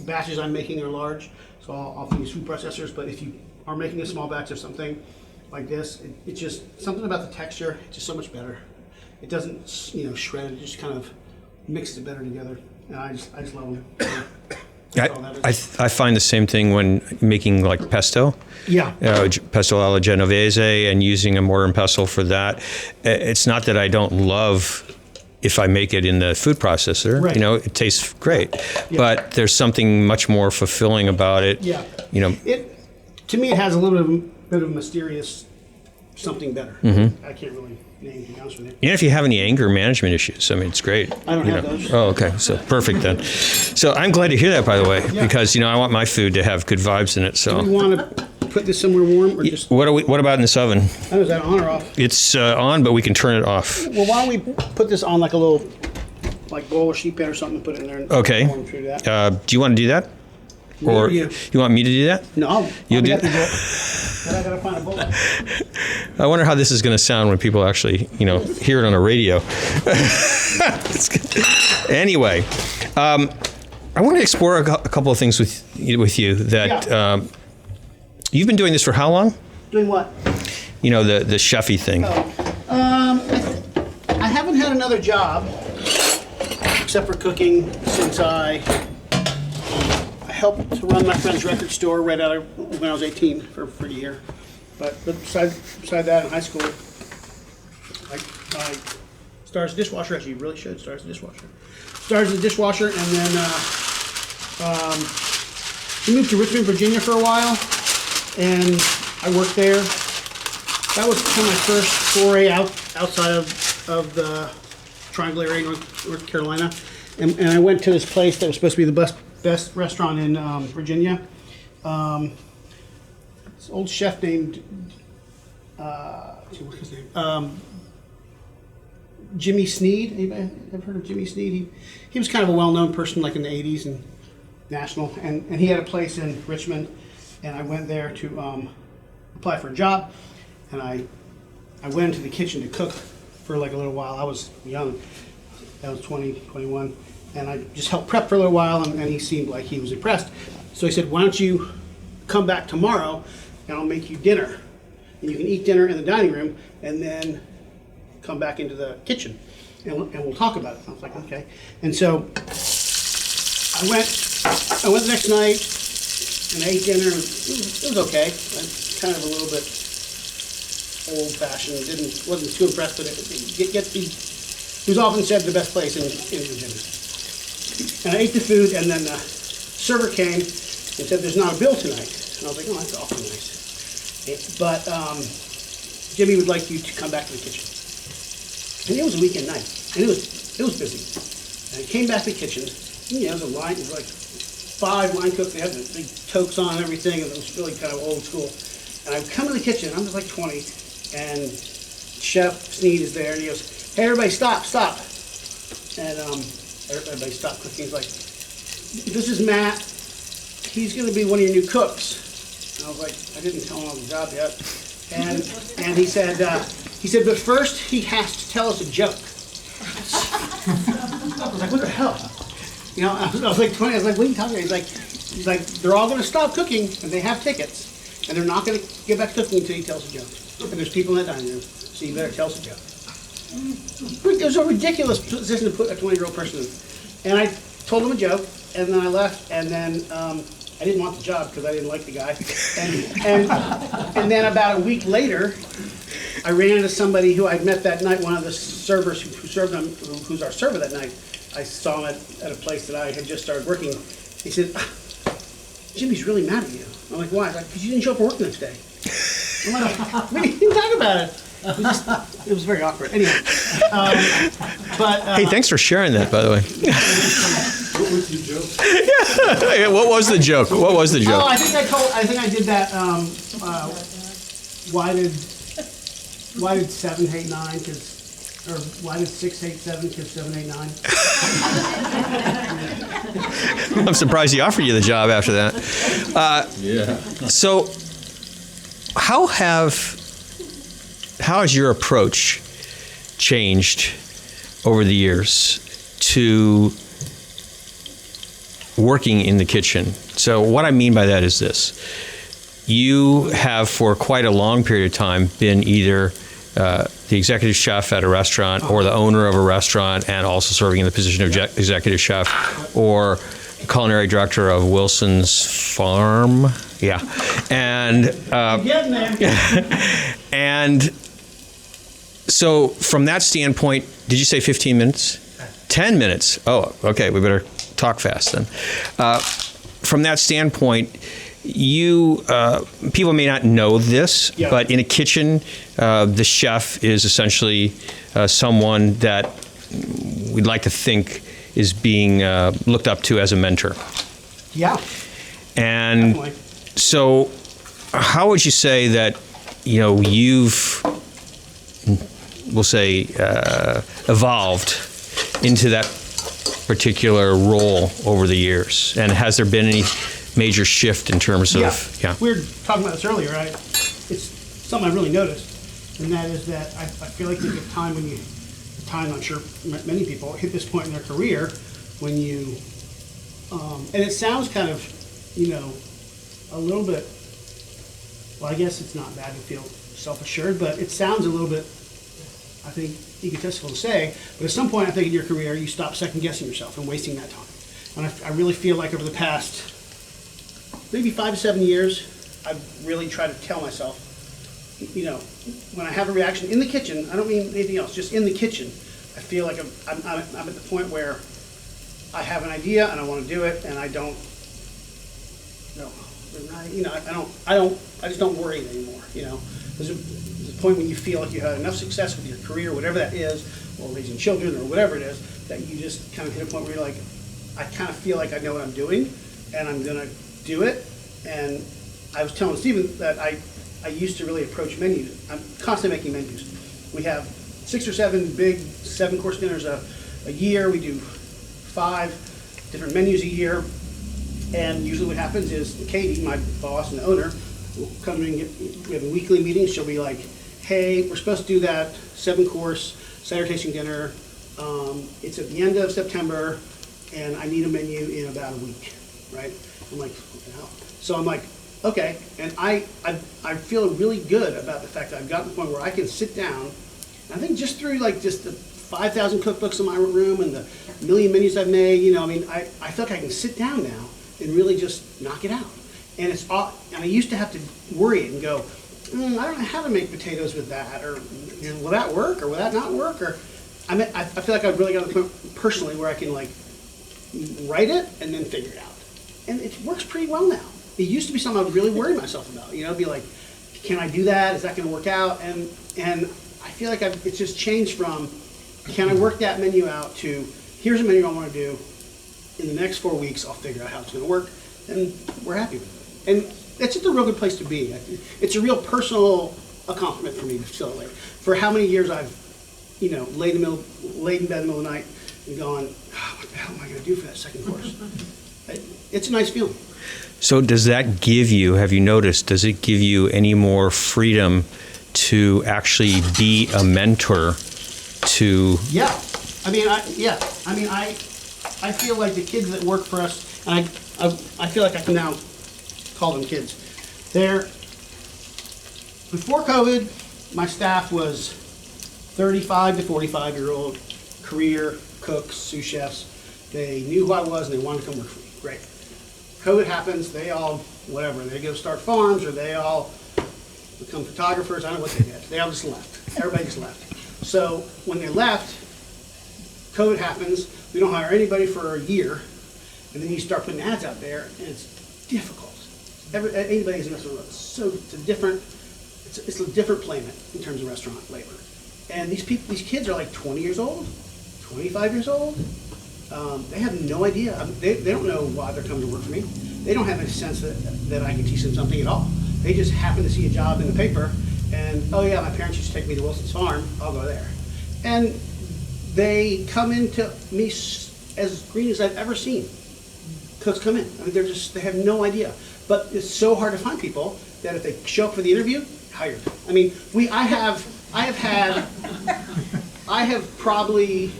batches I'm making are large, so I'll use food processors. But if you are making a small batch of something like this, it's just something about the texture. It's just so much better. It doesn't, shred. It just kind of mixes it better together, and I just love them. I find the same thing when making like pesto. Yeah. Pesto alla genovese and using a mortar and pestle for that. It's not that I don't love if I make it in the food processor. Right. It tastes great, but there's something much more fulfilling about it. Yeah. To me, it has a little bit of a mysterious something better. Mm-hmm. I can't really name, to be honest with you. Even if you have any anger management issues, I mean, it's great. I don't have those. Oh, okay. So perfect then. So I'm glad to hear that, by the way, because I want my food to have good vibes in it. So do you want to put this somewhere warm, or just? What about in this oven? Is that on or off? It's on, but we can turn it off. Well, why don't we put this on like a little, bowl or sheet pan or something, and put it in there. And okay. Warm through that. Do you want to do that? Or you want me to do that? No, you'll do. But I gotta find a bowl. I wonder how this is going to sound when people actually, hear it on the radio. Anyway, I want to explore a couple of things with you that you've been doing this for how long? Doing what? The chefy thing. I haven't had another job except for cooking since I helped to run my friend's record store right out of when I was 18 for a year. But beside that, in high school, I started as a dishwasher. Actually, you really should start as a dishwasher. Started as a dishwasher, and then we moved to Richmond, Virginia for a while, and I worked there. That was kind of my first foray outside of the Triangle area, North Carolina. And I went to this place that was supposed to be the best restaurant in Virginia. This old chef named, what's his name? Jimmy Sneed. Anybody ever heard of Jimmy Sneed? He was kind of a well-known person, like in the 80s and national. And he had a place in Richmond, and I went there to apply for a job. And I went into the kitchen to cook for like a little while. I was young. I was 20, 21. And I just helped prep for a little while, and he seemed like he was impressed. So he said, why don't you come back tomorrow, and I'll make you dinner. And you can eat dinner in the dining room, and then come back into the kitchen, and we'll talk about it. I was like, okay. And so I went the next night, and I ate dinner. It was okay. Kind of a little bit old-fashioned. Wasn't too impressed, but it was often said the best place in Virginia. And I ate the food, and then the server came and said, there's not a bill tonight. And I was like, oh, that's awfully nice. But Jimmy would like you to come back to the kitchen. And it was a weekend night, and it was busy. And I came back to the kitchen, and, there was a line, it was like 5 line cooks. They had the big toques on and everything, and it was really kind of old school. And I come to the kitchen, I'm just like 20, and Chef Sneed is there, and he goes, hey, everybody, stop. And everybody stopped cooking. He's like, this is Matt. He's going to be one of your new cooks. And I was like, I didn't tell him on the job yet. And he said, but first he has to tell us a joke. I was like, what the hell? I was like 20. I was like, what are you talking about? He's like, they're all going to stop cooking, and they have tickets, and they're not going to get back to cooking until he tells a joke. And there's people in that dining room, so you better tell us a joke. It was a ridiculous position to put a 20-year-old person in. And I told him a joke, and then I left, and then I didn't want the job because I didn't like the guy. And then about a week later, I ran into somebody who I'd met that night, one of the servers who served him, who's our server that night. I saw him at a place that I had just started working. He said, Jimmy's really mad at you. I'm like, why? He's like, because you didn't show up for work the next day. I'm like, what are you talking about it? It was very awkward. Anyway, hey, thanks for sharing that, by the way. What was the joke? What was the Oh, joke? I think I did that. Why did 7 hate 9? Or why did 6 hate 7? Because 7 hate 9. I'm surprised he offered you the job after that. So, how has your approach changed over the years to working in the kitchen? So what I mean by that is this. You have, for quite a long period of time, been either the executive chef at a restaurant or the owner of a restaurant and also serving in the position of executive chef, or culinary director of Wilson's Farm. Yeah. And Getting there. and so from that standpoint, did you say 15 minutes? 10 minutes. Oh, okay. We better talk fast then. From that standpoint, you people may not know this, Yeah. but in a kitchen, the chef is essentially someone that we'd like to think is being looked up to as a mentor. Yeah. And Definitely. so, how would you say that you've, we'll say, evolved into that particular role over the years? And has there been any major shift in terms of, We were talking about this earlier. It's something I really noticed, and that is that I feel like there's a time I'm sure many people hit this point in their career when you, and it sounds kind of, a little bit, well, I guess it's not bad to feel self-assured, but it sounds a little bit, I think, egotistical to say, but at some point, I think in your career, you stop second-guessing yourself and wasting that time. And I really feel like over the past maybe 5 to 7 years, I've really tried to tell myself, when I have a reaction in the kitchen, I don't mean anything else, just in the kitchen, I feel like I'm at the point where I have an idea and I want to do it, and I don't, I just don't worry anymore. There's a point when you feel like you had enough success with your career, whatever that is, or raising children or whatever it is, that you just kind of hit a point where you're like, I kind of feel like I know what I'm doing, and I'm gonna do it. And I was telling Stephen that I used to really approach menus. I'm constantly making menus. We have 6 or 7 big 7-course dinners a year. We do 5 different menus a year. And usually what happens is Katie, my boss and the owner, will come in and we have a weekly meeting. She'll be like, hey, we're supposed to do that 7-course cider tasting dinner. It's at the end of September, and I need a menu in about a week, right? I'm like, what the hell? So I'm like, okay. And I feel really good about the fact that I've gotten to the point where I can sit down, and I think just through just the 5,000 cookbooks in my room and the million menus I've made, I feel like I can sit down now and really just knock it out. And and I used to have to worry it and go, I don't know how to make potatoes with that, or will that work, or will that not work? Or I feel like I've really got to the point personally where I can write it and then figure it out. And it works pretty well now. It used to be something I would really worry myself about. It'd be like, can I do that? Is that going to work out? And I feel like it's just changed from, can I work that menu out, to here's a menu I want to do. In the next 4 weeks, I'll figure out how it's going to work, and we're happy with it. And it's just a real good place to be. It's a real personal accomplishment for me to feel like, for how many years I've, laid in bed in the middle of the night and gone, what the hell am I going to do for that 2nd course? It's a nice feeling. So does that give you, have you noticed, does it give you any more freedom to actually be a mentor to? Yeah. I feel like the kids that work for us, and I feel like I can now call them kids. Before COVID, my staff was 35 to 45-year-old career cooks, sous chefs. They knew who I was and they wanted to come work for me. Great. COVID happens, they all, whatever, they go start farms, or they all become photographers. I don't know what they did. They all just left. Everybody just left. So when they left, COVID happens, we don't hire anybody for a year, and then you start putting ads out there, and it's difficult. Anybody's in a restaurant, it's a different playment in terms of restaurant labor. And these kids are like 20 years old, 25 years old, They have no idea. They don't know why they're coming to work for me. They don't have any sense that I can teach them something at all. They just happen to see a job in the paper, and, oh yeah, my parents used to take me to Wilson's Farm, I'll go there. And they come into me as green as I've ever seen cooks come in. I mean, they have no idea. But it's so hard to find people that if they show up for the interview, hired. I mean, I have probably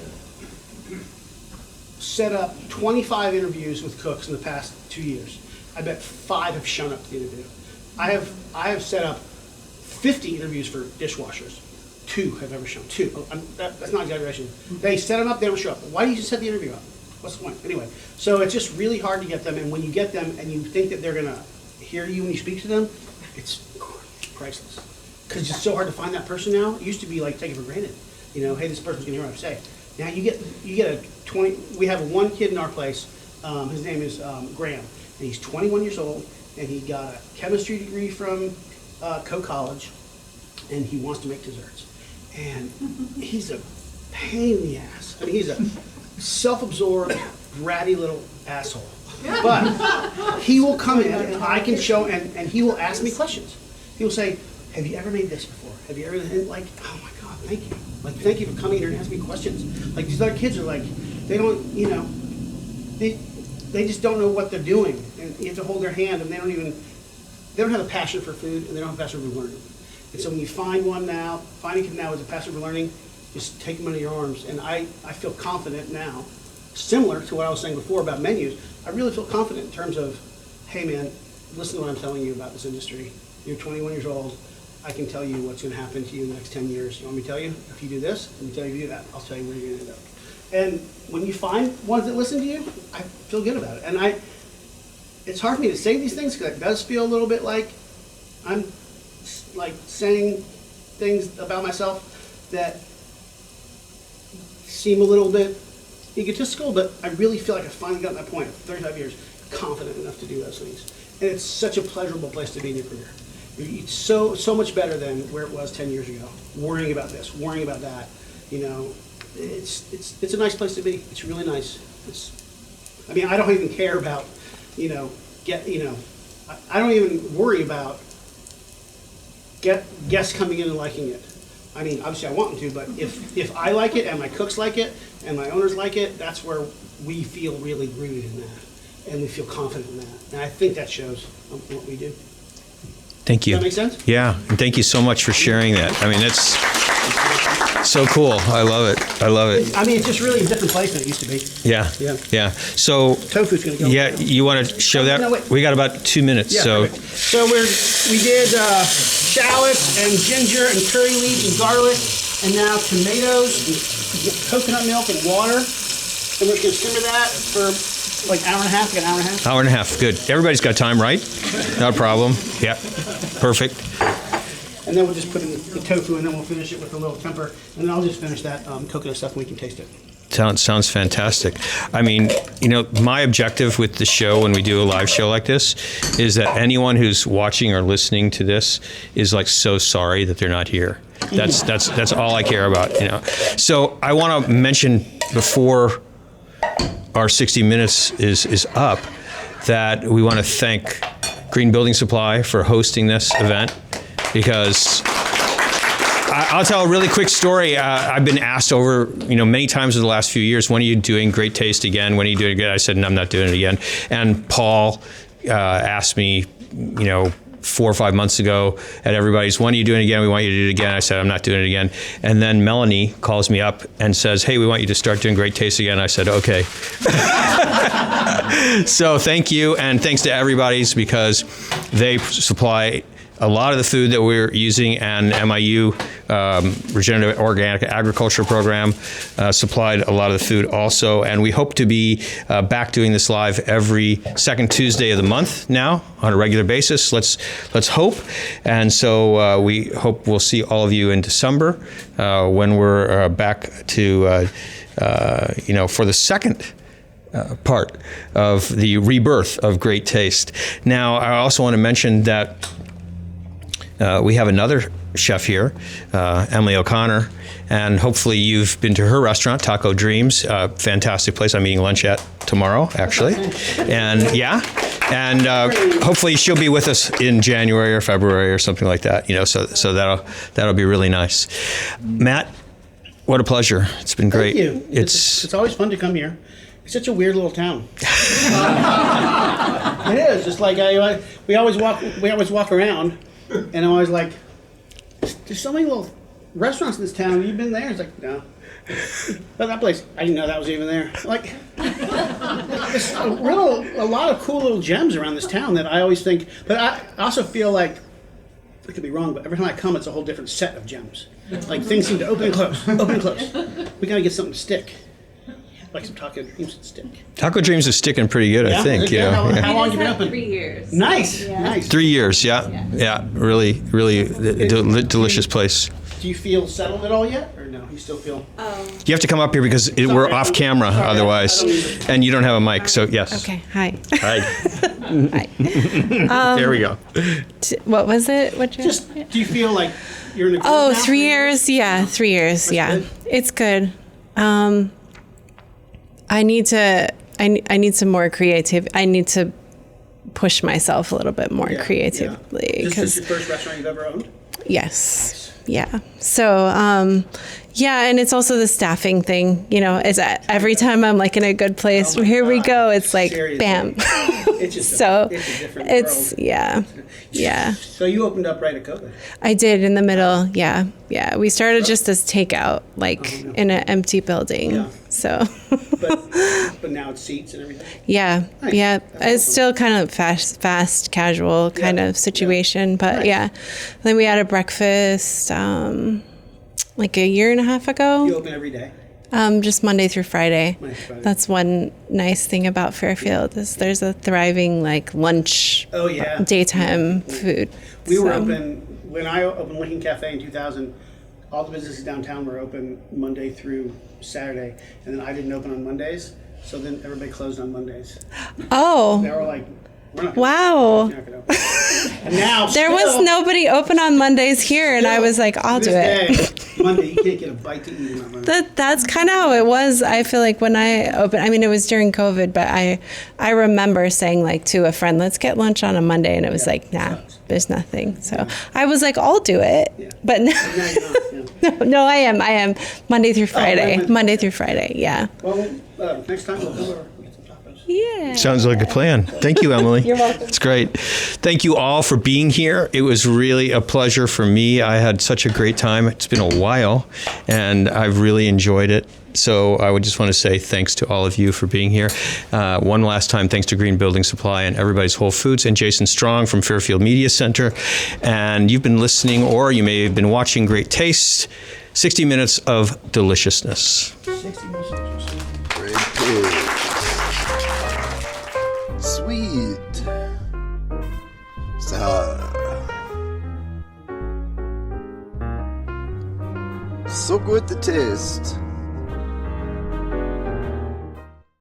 set up 25 interviews with cooks in the past 2 years. I bet 5 have shown up to the interview. I have set up 50 interviews for dishwashers. 2 have ever shown. 2. That's not exaggeration. They set them up, they don't show up. Why do you set the interview up? What's the point? Anyway, so it's just really hard to get them, and when you get them and you think that they're going to hear you when you speak to them, it's priceless. Because it's so hard to find that person now. It used to be like taken for granted. You know, hey, this person's going to hear what I say. Now you get a 20. We have one kid in our place. His name is Graham, and he's 21 years old, and he got a chemistry degree from Coe College, and he wants to make desserts. And he's a pain in the ass. I mean, he's a self-absorbed, bratty little asshole. But he will come in, and I can show, and he will ask me questions. He will say, "Have you ever made this before? Have you ever?" And like, oh my God, thank you. Like, thank you for coming here and asking me questions. Like, these other kids are like, they don't, you know, they just don't know what they're doing. And you have to hold their hand, and they don't have a passion for food, and they don't have a passion for learning. And so when you find one now, finding a kid now with a passion for learning, just take them under your arms. And I feel confident now, similar to what I was saying before about menus, I really feel confident in terms of, hey man, listen to what I'm telling you about this industry. You're 21 years old. I can tell you what's going to happen to you in the next 10 years. You want me to tell you? If you do this, let me tell you if you do that. I'll tell you where you're going to end up. And when you find ones that listen to you, I feel good about it. And it's hard for me to say these things because it does feel a little bit like I'm like saying things about myself that seem a little bit egotistical, but I really feel like I finally got to that point, 35 years, confident enough to do those things. And it's such a pleasurable place to be in your career. It's so much better than where it was 10 years ago. Worrying about this, worrying about that. You know, it's a nice place to be. It's really nice. I mean, I don't even care about, I don't even worry about guests coming in and liking it. I mean, obviously I want them to, but if I like it and my cooks like it and my owners like it, that's where we feel really rooted in that, and we feel confident in that. And I think that shows what we do. Thank you. Does that make sense? Yeah, and thank you so much for sharing that. I mean, that's so cool. I love it. I love it. I mean, it's just really a different place than it used to be. Yeah. Yeah. Yeah. So Tofu's gonna go. Yeah, you want to show that? No, wait. We got about 2 minutes. Yeah, so perfect. So we did shallots and ginger and curry leaves and garlic, and now tomatoes and coconut milk and water. And we're just gonna simmer that for like hour and a half. An hour and a half. Hour and a half. Good. Everybody's got time, right? No problem. Yeah. Perfect. And then we'll just put in the tofu, and then we'll finish it with a little temper, and then I'll just finish that coconut stuff, and we can taste it. Sounds fantastic. I mean, my objective with the show when we do a live show like this is that anyone who's watching or listening to this is like so sorry that they're not here. That's all I care about. So I want to mention before our 60 minutes is up that we want to thank Green Building Supply for hosting this event, because I'll tell a really quick story. I've been asked over, many times in the last few years, when are you doing Great Taste again? When are you doing it again? I said, I'm not doing it again. And Paul asked me, 4 or 5 months ago at everybody's, when are you doing it again? We want you to do it again. I said, I'm not doing it again. And then Melanie calls me up and says, hey, we want you to start doing Great Taste again. I said, okay. So thank you. And thanks to everybody's, because they supply a lot of the food that we're using, and MIU, Regenerative Organic Agriculture Program, supplied a lot of the food also. And we hope to be back doing this live every second Tuesday of the month now on a regular basis. Let's hope. And so we hope we'll see all of you in December when we're back to, for the second part of the rebirth of Great Taste. Now, I also want to mention that we have another chef here, Emily O'Connor, and hopefully you've been to her restaurant, Taco Dreams, fantastic place. I'm eating lunch at tomorrow, actually, and hopefully she'll be with us in January or February or something like that. So that'll be really nice. Matt, what a pleasure! It's been great. Thank you. It's always fun to come here. It's such a weird little town. It is. Just like we always walk around, and I'm always like, there's so many little restaurants in this town. Have you been there? It's like, no. But that place, I didn't know that was even there. Like, there's a lot of cool little gems around this town that I always think. But I also feel like, I could be wrong, but every time I come, it's a whole different set of gems. Like things seem to open and close, open and close. We gotta get something to stick. Like some Taco Dreams that stick. Taco Dreams is sticking pretty good, I think. How long have you been open? 3 years. Nice, Yeah. nice. 3 years, yeah. Really delicious place. Do you feel settled at all yet, or no? You still feel? You have to come up here because we're off camera Sorry, otherwise, I don't need to- and you don't have a mic. So yes. Okay, hi. Hi. Hi. There we go. What was it? Just, do you feel like you're in a? Oh, groove now? 3 years? Yeah, 3 years. Yeah, good. it's good. I need some more creative. I need to push myself a little bit more creatively. This is Because your first restaurant you've ever owned? yes. Yeah. So, and it's also the staffing thing, it's every time I'm like in a good place, Oh my here we God. go. It's like, Seriously. bam. It's just So it's a different it's, world. yeah. So you opened up right at COVID. I did in the middle. Yeah. Yeah. We started just as takeout, like in an empty building. Yeah. So, But now it's seats and everything. yeah. Nice. Yeah. That's It's awesome. still kind of fast casual kind Yeah. of situation, but Nice. yeah. Then we had a breakfast, like a year and a half ago. You open every day. Just Monday through Friday. Monday through Friday. That's one nice thing about Fairfield is there's a thriving like lunch, Oh yeah. daytime food. We were So, open when I opened Lincoln Cafe in 2000. All the businesses downtown were open Monday through Saturday, and then I didn't open on Mondays. So then everybody closed on Mondays. They Oh, were like, "We're not gonna wow. You're not gonna open." And now There was still- nobody open on Mondays here, and I still, was like, I'll to do this it. day, Monday, you can't get a bite to eat on Monday. That's kind of how it was. I feel like when I opened, I mean, it was during COVID, but I remember saying like to a friend, let's get lunch on a Monday. And it was like, nah, there's nothing. So I was like, I'll do it. Yeah. But no, Now you're not, yeah. no, I am Monday through Friday. Monday. Monday through Friday. Yeah. Well, next time we'll come over and get some tacos. Yeah. Sounds like a plan. Thank you, Emily. You're welcome. It's great. Thank you all for being here. It was really a pleasure for me. I had such a great time. It's been a while, and I've really enjoyed it. So I would just want to say thanks to all of you for being here. One last time, thanks to Green Building Supply and Everybody's Whole Foods and Jason Strong from Fairfield Media Center. And you've been listening, or you may have been watching Great Taste, 60 minutes of deliciousness. 60 minutes. Great taste. Sweet. Sour. So good to taste.